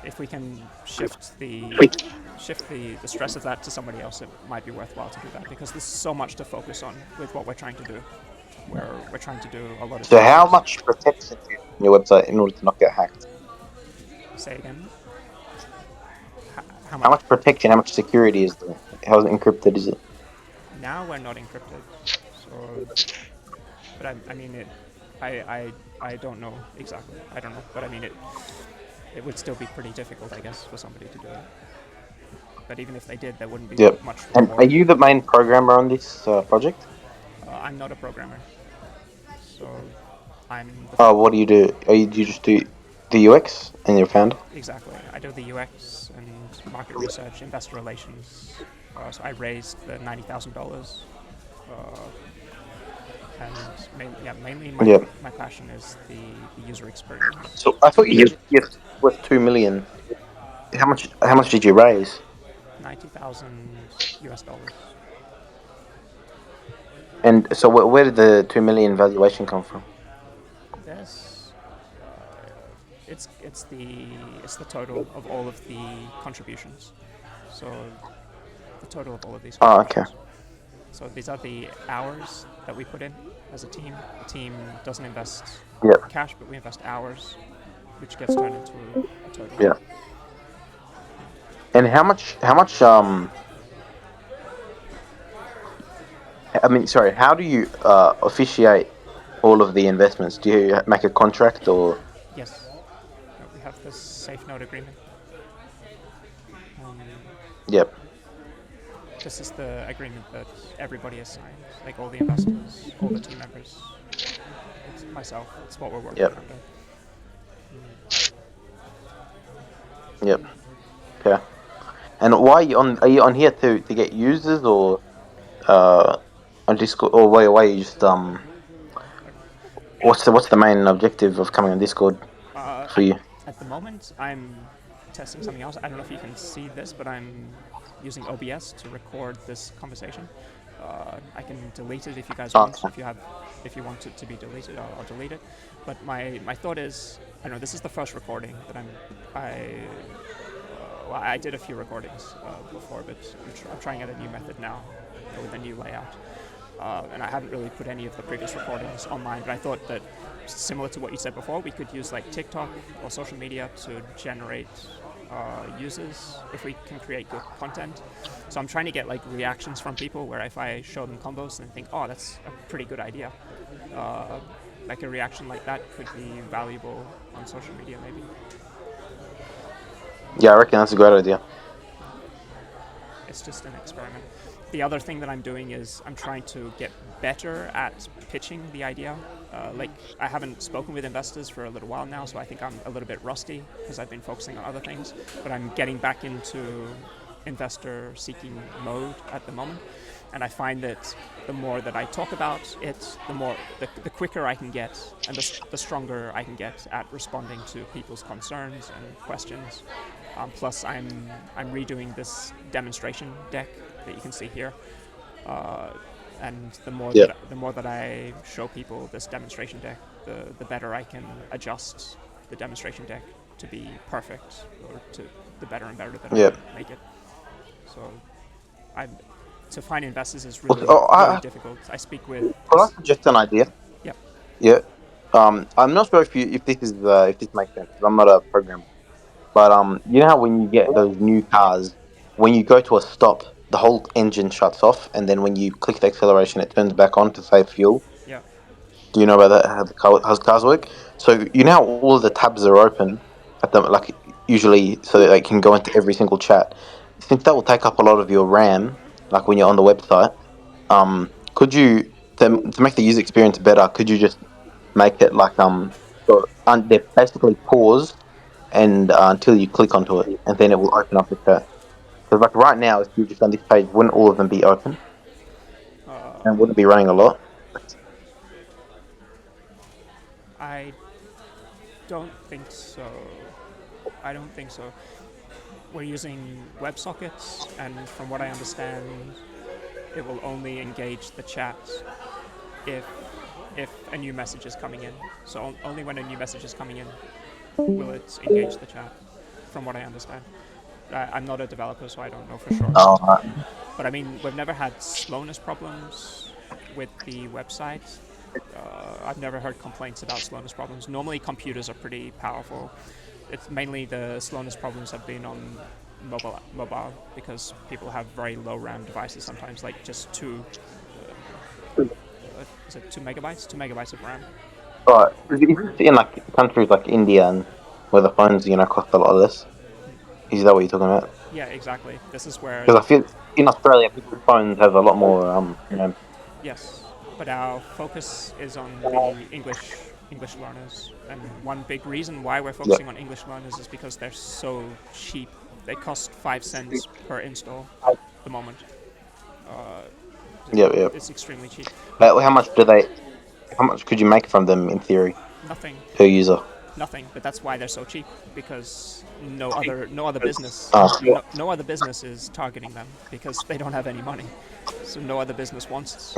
Speaker 2: If we can shift the stress of that to somebody else, it might be worthwhile to do that because there's so much to focus on with what we're trying to do. We're trying to do a lot of
Speaker 3: So,
Speaker 2: different
Speaker 3: how
Speaker 2: things.
Speaker 3: much protection do you have on your website in order to not get hacked?
Speaker 2: Say again. How
Speaker 3: How
Speaker 2: much?
Speaker 3: much protection? How much security is there? How encrypted is it?
Speaker 2: Now we're not encrypted, so. But I mean it. I don't know exactly. I don't know, but I mean it. It would still be pretty difficult, I guess, for somebody to do it. But even if they did, there wouldn't be
Speaker 3: Yep.
Speaker 2: much
Speaker 3: And are
Speaker 2: reward.
Speaker 3: you the main programmer on this project?
Speaker 2: I'm not a programmer, so I'm the
Speaker 3: Oh, what do you do? Do you just do the UX and your founder?
Speaker 2: exactly. I do the UX and market research, investor relations. So I raised the $90,000, and mainly
Speaker 3: Yeah.
Speaker 2: my passion is the user experience.
Speaker 3: So I thought you said yes was 2 million. How much did you raise?
Speaker 2: 90,000 US dollars.
Speaker 3: And so where did the 2 million valuation come from?
Speaker 2: This it's the total of all of the contributions. So the total of all of these
Speaker 3: Oh, okay.
Speaker 2: contributions. So these are the hours that we put in as a team. The team doesn't invest
Speaker 3: Yeah.
Speaker 2: cash, but we invest hours, which gets turned into a total.
Speaker 3: Yeah. And how much? I mean, sorry. How do you officiate all of the investments? Do you make a contract or?
Speaker 2: Yes, we have this safe note agreement. Um,
Speaker 3: Yep.
Speaker 2: this is the agreement that everybody has signed, like all the investors, all the team members. It's myself. It's what we're working
Speaker 3: Yep.
Speaker 2: under.
Speaker 3: Yep. Okay. And why are you on? Are you on here to get users or uh on Discord, or why are you just what's the main objective of coming on Discord
Speaker 2: Uh,
Speaker 3: for
Speaker 2: at,
Speaker 3: you?
Speaker 2: at the moment, I'm testing something else. I don't know if you can see this, but I'm using OBS to record this conversation. I can delete it if you guys want.
Speaker 3: Okay.
Speaker 2: If you want it to be deleted, I'll delete it. But my thought is, I know this is the first recording that well, I did a few recordings before, but I'm trying out a new method now with a new layout. And I hadn't really put any of the previous recordings online, but I thought that similar to what you said before, we could use like TikTok or social media to generate users if we can create good content. So I'm trying to get like reactions from people where if I show them Convose and they think, oh, that's a pretty good idea, uh, like a reaction like that could be valuable on social media maybe.
Speaker 3: Yeah, I reckon that's a great idea.
Speaker 2: It's just an experiment. The other thing that I'm doing is I'm trying to get better at pitching the idea. Like, I haven't spoken with investors for a little while now, so I think I'm a little bit rusty because I've been focusing on other things. But I'm getting back into investor seeking mode at the moment. And I find that the more that I talk about it, the quicker I can get, and the stronger I can get at responding to people's concerns and questions. Plus, I'm redoing this demonstration deck that you can see here, uh, and
Speaker 3: Yeah.
Speaker 2: the more that I show people this demonstration deck, the better I can adjust the demonstration deck to be perfect, or to the better and better that I
Speaker 3: Yeah.
Speaker 2: can make it. So, I to find investors is
Speaker 3: Well,
Speaker 2: really difficult. I speak with
Speaker 3: could I
Speaker 2: this.
Speaker 3: suggest an idea?
Speaker 2: Yeah,
Speaker 3: Yeah. I'm not sure if this makes sense, 'cause I'm not a programmer. But you know how when you get those new cars, when you go to a stop, the whole engine shuts off, and then when you click the acceleration, it turns back on to save fuel.
Speaker 2: yeah,
Speaker 3: Do you know about that? How cars work? So you know how all of the tabs are open at the like usually, so that they can go into every single chat. Since that will take up a lot of your RAM, like when you're on the website, could you to make the user experience better? Could you just make it like they're basically paused and until you click onto it, and then it will open up the chat. Because like right now, if you just on this page, wouldn't all of them be open and wouldn't be running a lot?
Speaker 2: I don't think so. I don't think so. We're using WebSockets, and from what I understand, it will only engage the chat if if a new message is coming in. So only when a new message is coming in will it engage the chat. From what I understand, I'm not a developer, so I don't know for sure.
Speaker 3: Oh,
Speaker 2: But I mean, we've never had slowness problems with the website. I've never heard complaints about slowness problems. Normally, computers are pretty powerful. It's mainly the slowness problems have been on mobile because people have very low RAM devices sometimes, like just is it 2 megabytes? 2 megabytes of RAM.
Speaker 3: right. Is it in like countries like India and where the phones cost a lot less? Is that what you're talking about?
Speaker 2: Yeah, exactly. This is where
Speaker 3: Because I feel in Australia, people's phones have a lot more
Speaker 2: yes, but our focus is on the English learners, and one big reason why we're
Speaker 3: yeah,
Speaker 2: focusing on English learners is because they're so cheap. They cost 5 cents per install at the moment. Uh,
Speaker 3: yeah, yeah.
Speaker 2: it's extremely cheap.
Speaker 3: How much do they? How much could you make from them in theory
Speaker 2: Nothing,
Speaker 3: per user?
Speaker 2: nothing. But that's why they're so cheap because no other business
Speaker 3: Oh,
Speaker 2: no other business is targeting them because they don't have any money. So no other business wants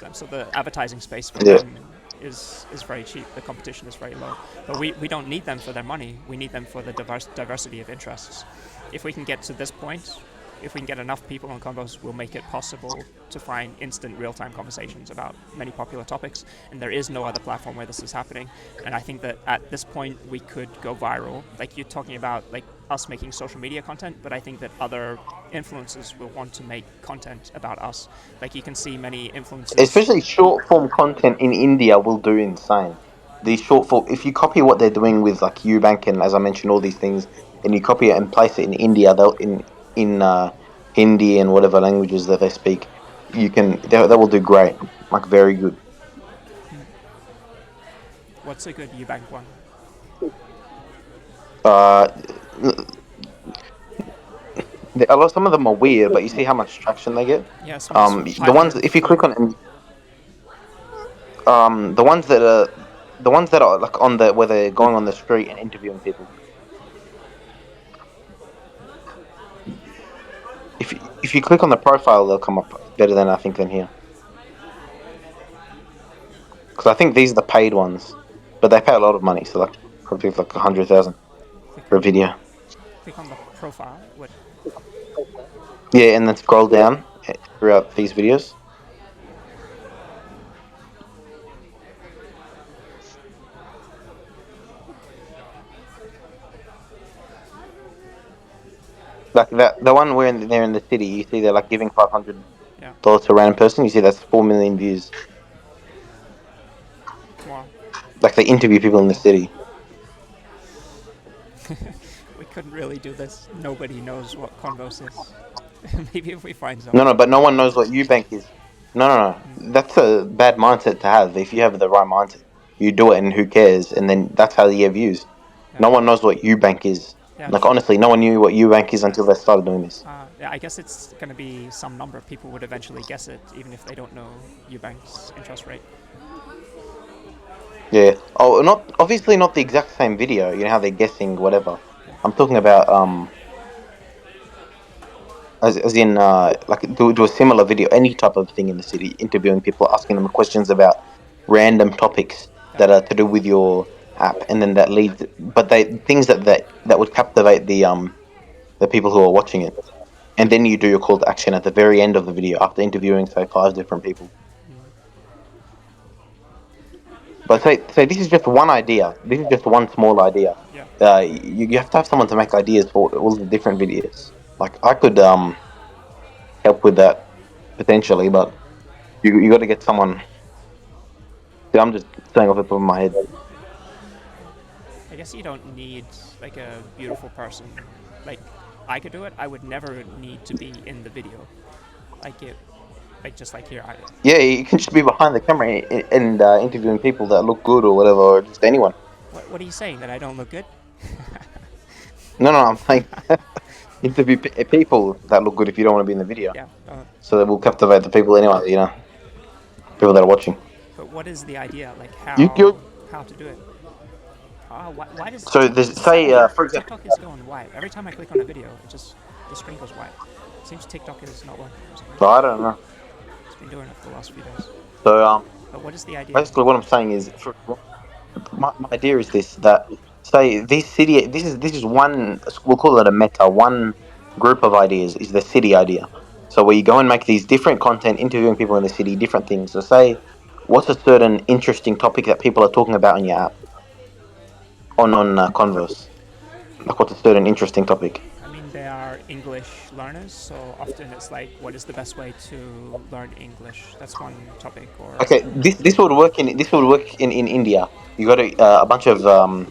Speaker 2: them. So the advertising space for
Speaker 3: yeah.
Speaker 2: them is very cheap. The competition is very low. But we don't need them for their money. We need them for the diversity of interests. If we can get to this point, if we can get enough people on Convos, we'll make it possible to find instant real-time conversations about many popular topics. And there is no other platform where this is happening. And I think that at this point we could go viral. Like you're talking about, like us making social media content, but I think that other influencers will want to make content about us. Like you can see many influencers.
Speaker 3: Especially short form content in India will do insane. The short form, if you copy what they're doing with like Ubank and as I mentioned all these things, and you copy it and place it in India, they'll in Hindi and whatever languages that they speak, they will do great, like very good.
Speaker 2: What's a good Eubank one?
Speaker 3: Uh, A lot, some of them are weird, but you see how much traction they get.
Speaker 2: Yeah, some is
Speaker 3: The ones, if you
Speaker 2: 500
Speaker 3: click on it, the ones that are like on the where they're going on the street and interviewing people. If you click on the profile, they'll come up better than I think than here. Because I think these are the paid ones, but they pay a lot of money, so like probably like 100,000
Speaker 2: click
Speaker 3: for a
Speaker 2: on
Speaker 3: video.
Speaker 2: click on the profile. What?
Speaker 3: Yeah, and then scroll down throughout these videos. Like that, the one where they're in the city, you see they're like giving
Speaker 2: Yeah.
Speaker 3: $500 to a random person. You see that's 4 million views.
Speaker 2: Wow.
Speaker 3: Like they interview people in the city.
Speaker 2: We couldn't really do this. Nobody knows what Convose is. Maybe if we find
Speaker 3: No,
Speaker 2: someone.
Speaker 3: no, but no one knows what Eubank is. No, no, no. That's a bad mindset to have. If you have the right mindset, you do it, and who cares? And then that's how you get views.
Speaker 2: Yeah.
Speaker 3: No one knows what Eubank is.
Speaker 2: Yeah.
Speaker 3: Like honestly, no one knew what Eubank is until they started doing this.
Speaker 2: Yeah, I guess it's going to be some number of people would eventually guess it, even if they don't know Eubank's interest rate.
Speaker 3: Yeah. Oh, not obviously not the exact same video. You know how they're guessing whatever. I'm talking about as in like do a similar video, any type of thing in the city, interviewing people, asking them questions about random topics
Speaker 2: Yeah.
Speaker 3: that are to do with your app, and then that leads, but they things that would captivate the people who are watching it, and then you do your call to action at the very end of the video after interviewing say 5 different people. But say this is just one idea. This is just one small idea.
Speaker 2: Yeah.
Speaker 3: You have to have someone to make ideas for all the different videos. Like I could help with that potentially, but you got to get someone. See, I'm just saying off the top of my head.
Speaker 2: I guess you don't need like a beautiful person. Like I could do it. I would never need to be in the video. Like it, like just like here.
Speaker 3: Yeah, you can just be behind the camera and interviewing people that look good or whatever, or just anyone.
Speaker 2: What are you saying? That I don't look good?
Speaker 3: No, no, I'm saying interview people that look good if you don't want to be in the video.
Speaker 2: Yeah.
Speaker 3: So that will captivate the people anyway. You know, people that are watching.
Speaker 2: But what is the idea? Like
Speaker 3: You
Speaker 2: how to do it? Why does
Speaker 3: so there's say for example.
Speaker 2: TikTok is going white? Every time I click on a video, it just the screen goes white. It seems TikTok is not working or something.
Speaker 3: So I don't know.
Speaker 2: It's been doing it for the last few days.
Speaker 3: So
Speaker 2: But what is the idea?
Speaker 3: basically what I'm saying is my idea is this that say this city this is one, we'll call it a meta, one group of ideas is the city idea. So where you go and make these different content interviewing people in the city, different things. So say what's a certain interesting topic that people are talking about on your app on Converse, like what's a certain interesting topic.
Speaker 2: I mean, they are English learners, so often it's like, what is the best way to learn English? That's one topic. Or
Speaker 3: Okay, this would work in India. You got a bunch of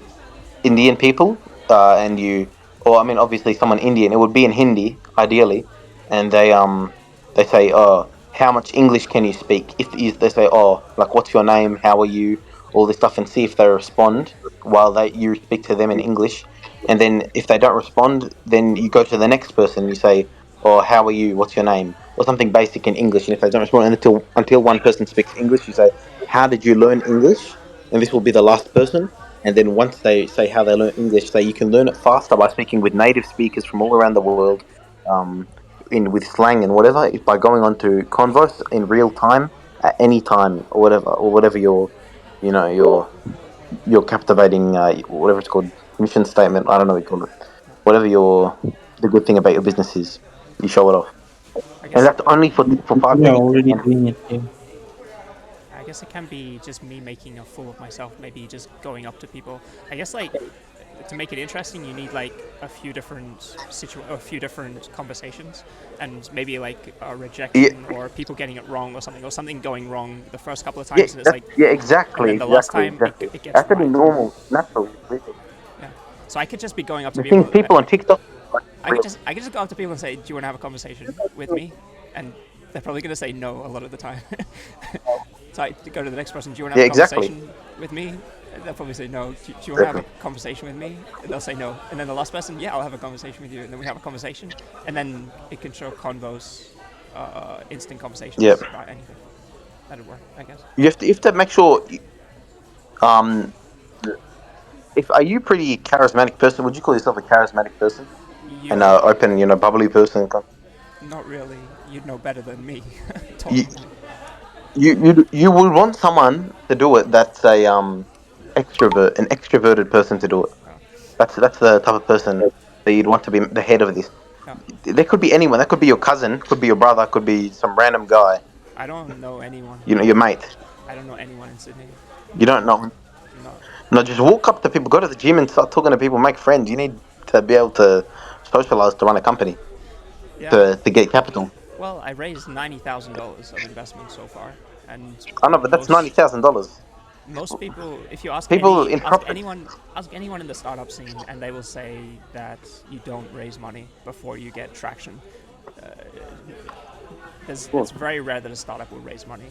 Speaker 3: Indian people, and you, or I mean, obviously someone Indian. It would be in Hindi, ideally, and they say, "Oh, how much English can you speak?" If they say, "Oh, like what's your name? How are you?" All this stuff, and see if they respond while you speak to them in English, and then if they don't respond, then you go to the next person. You say, "Oh, how are you? What's your name?" Or something basic in English, and if they don't respond until one person speaks English, you say, "How did you learn English?" And this will be the last person, and then once they say how they learn English, say you can learn it faster by speaking with native speakers from all around the world, in with slang and whatever, if by going on to Converse in real time at any time or whatever your, you know, your captivating whatever it's called, mission statement. I don't know what you call it. Whatever your the good thing about your business is, you show it off,
Speaker 2: I
Speaker 3: and
Speaker 2: guess
Speaker 3: that's only for five
Speaker 4: We are
Speaker 3: seconds.
Speaker 4: already
Speaker 3: And
Speaker 4: doing it here.
Speaker 2: I guess it can be just me making a fool of myself. Maybe just going up to people. I guess like to make it interesting, you need like a few different a few different conversations, and maybe like a
Speaker 3: yeah,
Speaker 2: rejection or people getting it wrong or something going wrong the first couple of
Speaker 3: yeah,
Speaker 2: times, and it's
Speaker 3: that's,
Speaker 2: like,
Speaker 3: yeah,
Speaker 2: and
Speaker 3: exactly,
Speaker 2: then the last
Speaker 3: exactly,
Speaker 2: time
Speaker 3: exactly.
Speaker 2: it gets
Speaker 3: That's pretty
Speaker 2: right.
Speaker 3: normal, natural, really.
Speaker 2: Yeah. So I could just be going up to
Speaker 3: The things
Speaker 2: people.
Speaker 3: people on TikTok, like, real.
Speaker 2: I could just go up to people and say, "Do you want to have a conversation with me?" And they're probably going to say no a lot of the time. So I go to the next person. Do you want to
Speaker 3: Yeah,
Speaker 2: have a
Speaker 3: exactly.
Speaker 2: conversation with me? they'll probably say no. Do you want to have a conversation with me? And they'll say no. And then the last person, yeah, I'll have a conversation with you. And then we have a conversation. And then it can show Convose instant
Speaker 3: Yeah.
Speaker 2: conversations about anything. That'd work, I guess.
Speaker 3: You have to make sure. Um, if are you pretty charismatic person? Would you call yourself a charismatic person
Speaker 2: You
Speaker 3: and
Speaker 2: are
Speaker 3: open, bubbly person?
Speaker 2: not really. You'd know better than me
Speaker 3: You
Speaker 2: talking to me.
Speaker 3: you would want someone to do it that's a an extroverted person to do it.
Speaker 2: Oh,
Speaker 3: That's the type of person that you'd want to be the head of this.
Speaker 2: no.
Speaker 3: There could be anyone. That could be your cousin, could be your brother, could be some random guy.
Speaker 2: I don't know anyone.
Speaker 3: Your mate.
Speaker 2: I don't know anyone in Sydney.
Speaker 3: You don't know.
Speaker 2: No.
Speaker 3: No, just walk up to people, go to the gym and start talking to people, make friends. You need to be able to socialize to run a company,
Speaker 2: Yeah.
Speaker 3: to get capital.
Speaker 2: Well, I raised $90,000 of investment so far, and
Speaker 3: I know, but that's $90,000.
Speaker 2: most people, if you ask
Speaker 3: People in profit.
Speaker 2: ask anyone in the startup scene, and they will say that you don't raise money before you get traction. Uh, it's very rare that a startup will raise money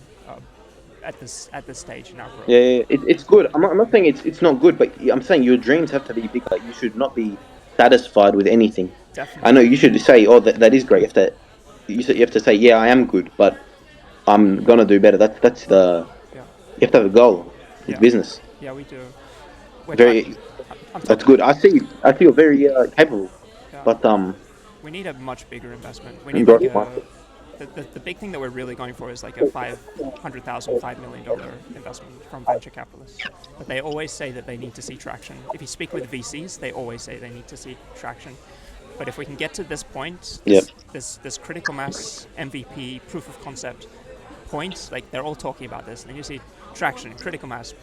Speaker 2: at this stage in our growth.
Speaker 3: Yeah, it's good. I'm not saying it's not good, but I'm saying your dreams have to be bigger. You should not be satisfied with anything. I know
Speaker 2: Definitely.
Speaker 3: you should say, "Oh, that is great." You have to say, "Yeah, I am good, but I'm gonna do better."
Speaker 2: Yeah.
Speaker 3: You have to have a goal with
Speaker 2: Yeah.
Speaker 3: business.
Speaker 2: Yeah, we do. We're trying.
Speaker 3: Very,
Speaker 2: I'm
Speaker 3: that's
Speaker 2: talking.
Speaker 3: good. I see you're very capable,
Speaker 2: Yeah.
Speaker 3: but
Speaker 2: We need a much bigger investment. We need
Speaker 3: enjoy
Speaker 2: like
Speaker 3: life.
Speaker 2: the big thing that we're really going for is like a $500,000, $5 million investment from venture capitalists. But they always say that they need to see traction. If you speak with VCs, they always say they need to see traction. But if we can get to this point,
Speaker 3: Yep.
Speaker 2: this critical mass MVP proof of concept point, like they're all talking about this, and then you see traction, critical mass,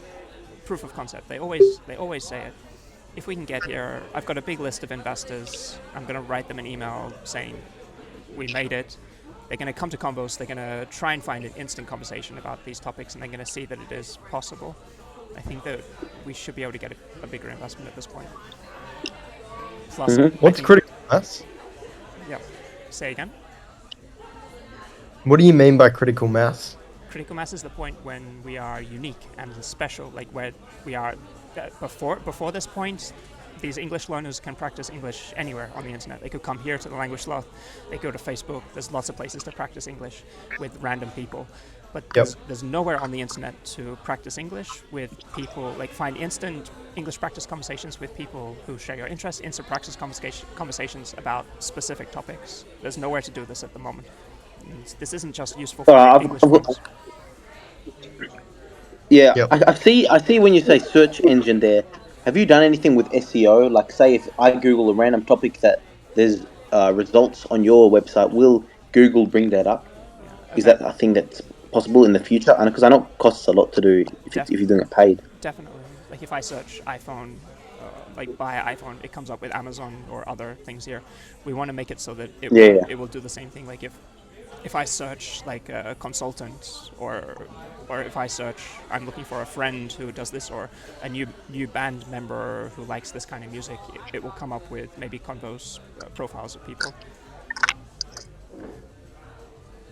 Speaker 2: proof of concept. They always say it. If we can get here, I've got a big list of investors. I'm going to write them an email saying we made it. They're going to come to Convose. They're going to try and find an instant conversation about these topics, and they're going to see that it is possible. I think that we should be able to get a bigger investment at this point. Plus,
Speaker 4: What's critical mass?
Speaker 2: Yeah. Say again.
Speaker 4: What do you mean by critical mass?
Speaker 2: Critical mass is the point when we are unique and special, like where we are. Before this point, these English learners can practice English anywhere on the internet. They could come here to the Language Sloth. They go to Facebook. There's lots of places to practice English with random people. But there's nowhere on the internet to practice English with people, like find instant English practice conversations with people who share your interests, instant practice conversations about specific topics. There's nowhere to do this at the moment. This isn't just useful for English folks.
Speaker 3: Yeah,
Speaker 4: Yep.
Speaker 3: I see when you say search engine there. Have you done anything with SEO? Like, say, if I Google a random topic that there's results on your website, will Google bring that up?
Speaker 2: Yeah,
Speaker 3: Is that a thing that's possible in the future? And because I know it costs a lot to do if you're doing it paid.
Speaker 2: Definitely. Like if I search iPhone, like buy iPhone, it comes up with Amazon or other things here. We want to make it so that it will do the same thing. Like if I search like a consultant or if I search I'm looking for a friend who does this or a new band member who likes this kind of music, it will come up with maybe Convose profiles of people.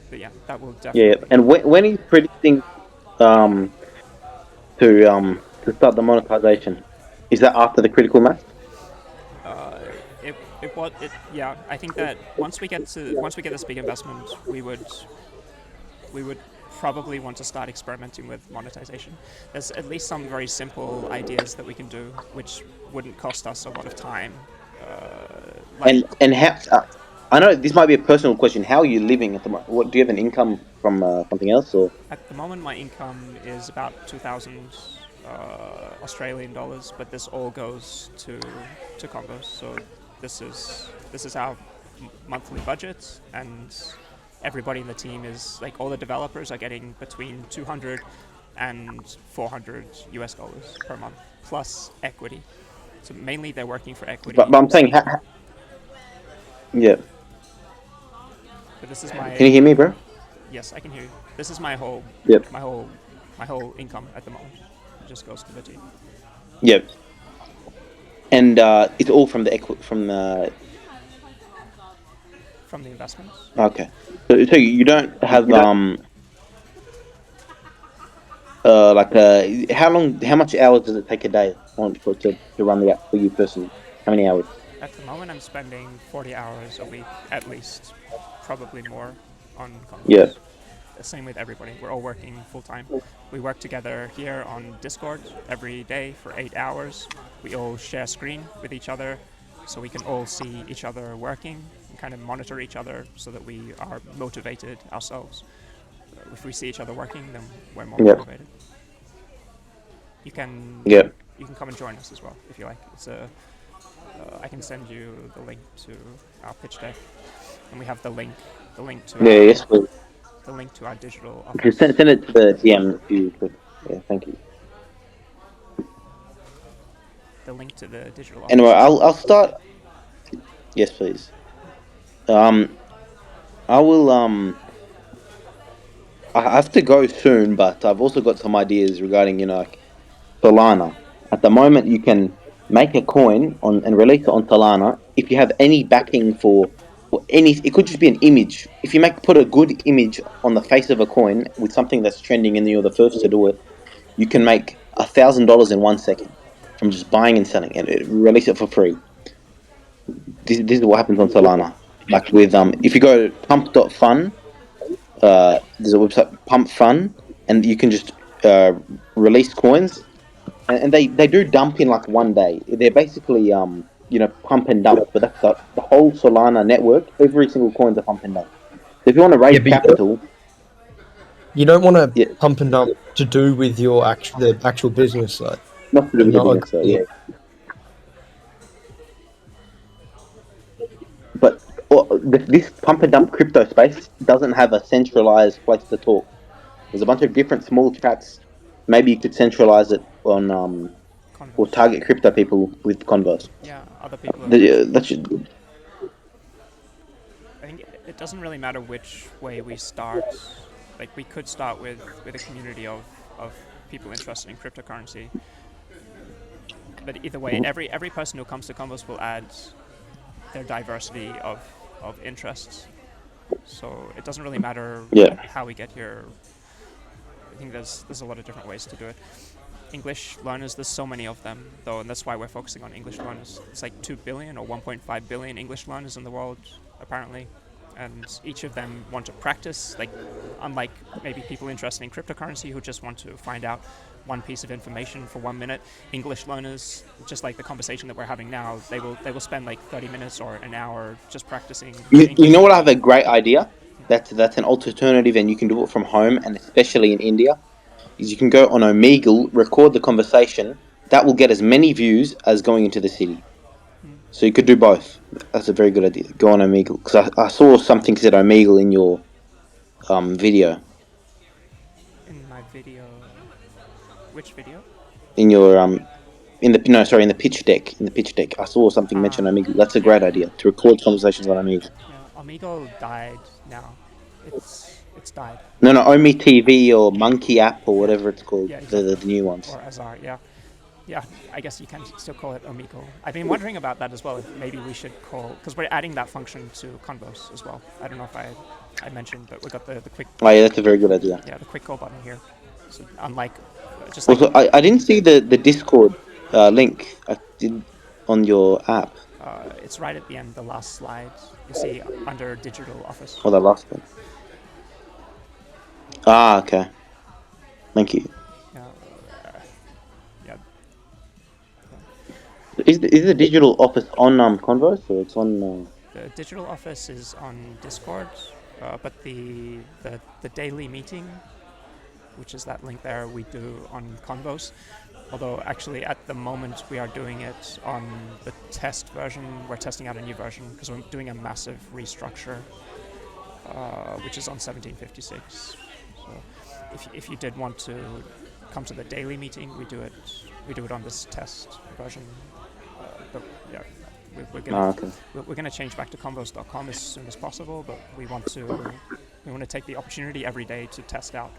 Speaker 2: But yeah, that will definitely.
Speaker 3: Yeah, and when are you predicting to start the monetization? Is that after the critical mass?
Speaker 2: Yeah, I think that once we get this big investment, we would probably want to start experimenting with monetization. There's at least some very simple ideas that we can do, which wouldn't cost us a lot of time.
Speaker 3: And how? I know this might be a personal question. How are you living at the moment? What do you have an income from something else or?
Speaker 2: At the moment, my income is about 2,000 Australian dollars, but this all goes to Convos. So this is our monthly budget, and everybody in the team is like all the developers are getting between 200 and 400 US dollars per month plus equity. So mainly they're working for equity.
Speaker 3: But I'm saying, yeah.
Speaker 2: But this is my.
Speaker 3: Can you hear me, bro?
Speaker 2: Yes, I can hear you. This is my whole.
Speaker 3: Yep.
Speaker 2: My whole income at the moment. It just goes to the team.
Speaker 3: Yep. And it's all from the
Speaker 2: From the investments.
Speaker 3: Okay. So you don't have how much hours does it take a day to run the app for you personally? How many hours?
Speaker 2: At the moment, I'm spending 40 hours a week at least, probably more, on
Speaker 3: Yeah,
Speaker 2: Convose. The same with everybody. We're all working full time. We work together here on Discord every day for 8 hours. We all share screen with each other, so we can all see each other working and kind of monitor each other so that we are motivated ourselves. If we see each other working, then we're more
Speaker 3: yeah,
Speaker 2: motivated. You can
Speaker 3: yeah,
Speaker 2: you can come and join us as well if you like. I can send you the link to our pitch deck, and we have the link to
Speaker 3: yeah. Yes, please.
Speaker 2: our digital
Speaker 3: Just
Speaker 2: office,
Speaker 3: send it to the DM if you could. Yeah, thank you.
Speaker 2: the link to the digital
Speaker 3: Anyway,
Speaker 2: office is on.
Speaker 3: I'll start. Yes, please. Um, I will. I have to go soon, but I've also got some ideas regarding like Solana. At the moment, you can make a coin on and release it on Solana if you have any backing for any. It could just be an image. If you put a good image on the face of a coin with something that's trending and you're the first to do it, you can make $1,000 in 1 second from just buying and selling it. Release it for free. This is what happens on Solana. Like with if you go to pump.fun, there's a website Pump Fun, and you can just release coins, and they do dump in like 1 day. They're basically pump and dump, but that's the whole Solana network. Every single coin's a pump and dump. So if you want to
Speaker 4: Yeah,
Speaker 3: raise
Speaker 4: but
Speaker 3: capital,
Speaker 4: you don't want to
Speaker 3: yeah,
Speaker 4: pump and dump to do with your actual business, though.
Speaker 3: not to do
Speaker 4: Like
Speaker 3: with the
Speaker 4: not
Speaker 3: business, so
Speaker 4: like
Speaker 3: yeah. But this pump and dump crypto space doesn't have a centralized place to talk. There's a bunch of different small chats. Maybe you could centralize it on or
Speaker 2: Convos.
Speaker 3: target crypto people with Convos.
Speaker 2: Yeah, other people have mentioned
Speaker 3: That
Speaker 2: that.
Speaker 3: should,
Speaker 2: I think it doesn't really matter which way we start. Like we could start with a community of people interested in cryptocurrency. But either way, every person who comes to Convos will add their diversity of interests. So it doesn't really matter
Speaker 3: yeah.
Speaker 2: how we get here. I think there's a lot of different ways to do it. English learners, there's so many of them though, and that's why we're focusing on English learners. It's like 2 billion or 1.5 billion English learners in the world apparently, and each of them want to practice. Like, unlike maybe people interested in cryptocurrency who just want to find out one piece of information for 1 minute, English learners, just like the conversation that we're having now, they will spend like 30 minutes or an hour just practicing
Speaker 3: You
Speaker 2: English.
Speaker 3: know what? I have a great idea. That's an alternative, and you can do it from home, and especially in India, is you can go on Omegle, record the conversation. That will get as many views as going into the city.
Speaker 2: Hmm.
Speaker 3: So you could do both. That's a very good idea. Go on Omegle because I saw something said Omegle in your video,
Speaker 2: In my video, which video?
Speaker 3: in your in the no sorry in the pitch deck I saw something mentioned
Speaker 2: Ah,
Speaker 3: Omegle. That's a
Speaker 2: yeah,
Speaker 3: great idea to record conversations on Omegle.
Speaker 2: yeah. Amigo died now. It's died.
Speaker 3: No, Omi TV or Monkey app or
Speaker 2: Yeah,
Speaker 3: whatever it's called.
Speaker 2: yeah,
Speaker 3: The
Speaker 2: exactly.
Speaker 3: the new ones.
Speaker 2: Or Azar, yeah. Yeah, I guess you can still call it Omigo. I've been wondering about that as well. If maybe we should call, because we're adding that function to Convos as well. I don't know if I mentioned, but we got the quick,
Speaker 3: Oh yeah, that's a very good idea.
Speaker 2: yeah, the quick call button here. So unlike, just like,
Speaker 3: Also, I didn't see the Discord link. I did on your app
Speaker 2: it's right at the end, the last slide. You see under digital office.
Speaker 3: or the last one. Ah, okay. Thank you.
Speaker 2: Yeah, yeah.
Speaker 3: Is the digital office on Converse or it's on?
Speaker 2: The digital office is on Discord, but the daily meeting, which is that link there, we do on Convos. Although actually at the moment we are doing it on the test version. We're testing out a new version because we're doing a massive restructure, which is on 1756. So if you did want to come to the daily meeting, we do it on this test version. But yeah, we're gonna
Speaker 3: Ah, okay.
Speaker 2: we're gonna change back to convos.com as soon as possible. But we want to take the opportunity every day to test out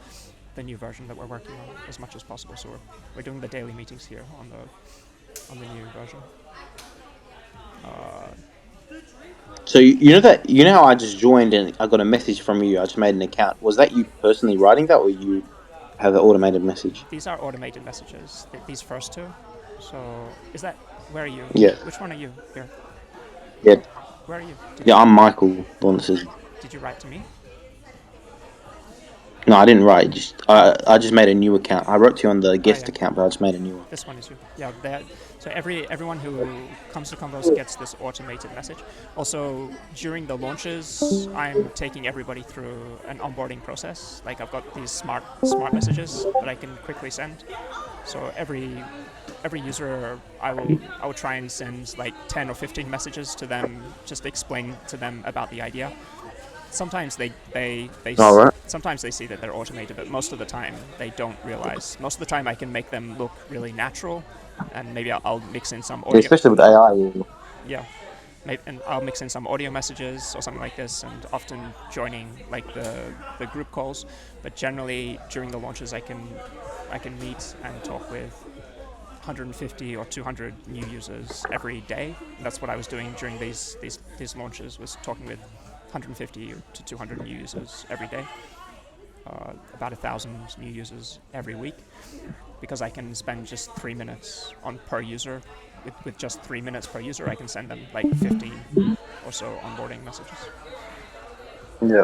Speaker 2: the new version that we're working on as much as possible. So we're doing the daily meetings here on the new version.
Speaker 3: So you know how I just joined and I got a message from you. I just made an account. Was that you personally writing that, or you? have an automated message.
Speaker 2: These are automated messages. These first two. So is that where are you?
Speaker 3: Yeah,
Speaker 2: Which one are you here?
Speaker 3: yeah,
Speaker 2: Where are you?
Speaker 3: yeah. I'm Michael. The one that says
Speaker 2: Did you write to me?
Speaker 3: no. I didn't write. I just made a new account. I wrote to you on the
Speaker 2: Oh
Speaker 3: guest
Speaker 2: yeah,
Speaker 3: account, but I just made a new one.
Speaker 2: this one is you. Yeah, so everyone who comes to Convose gets this automated message. Also, during the launches, I'm taking everybody through an onboarding process. Like I've got these smart messages that I can quickly send. So every user, I will try and send like 10 or 15 messages to them, just explain to them about the idea. Sometimes
Speaker 3: All right.
Speaker 2: sometimes they see that they're automated, but most of the time they don't realize. Most of the time I can make them look really natural, and maybe I'll mix in some
Speaker 3: Yeah,
Speaker 2: audio.
Speaker 3: especially with AI.
Speaker 2: Yeah, and I'll mix in some audio messages or something like this, and often joining like the group calls. But generally during the launches, I can meet and talk with 150 or 200 new users every day. And that's what I was doing during these launches, was talking with 150 to 200 new users every day, about 1,000 new users every week, because I can spend just 3 minutes on per user. With just 3 minutes per user, I can send them like 15 or so onboarding messages.
Speaker 3: Yeah.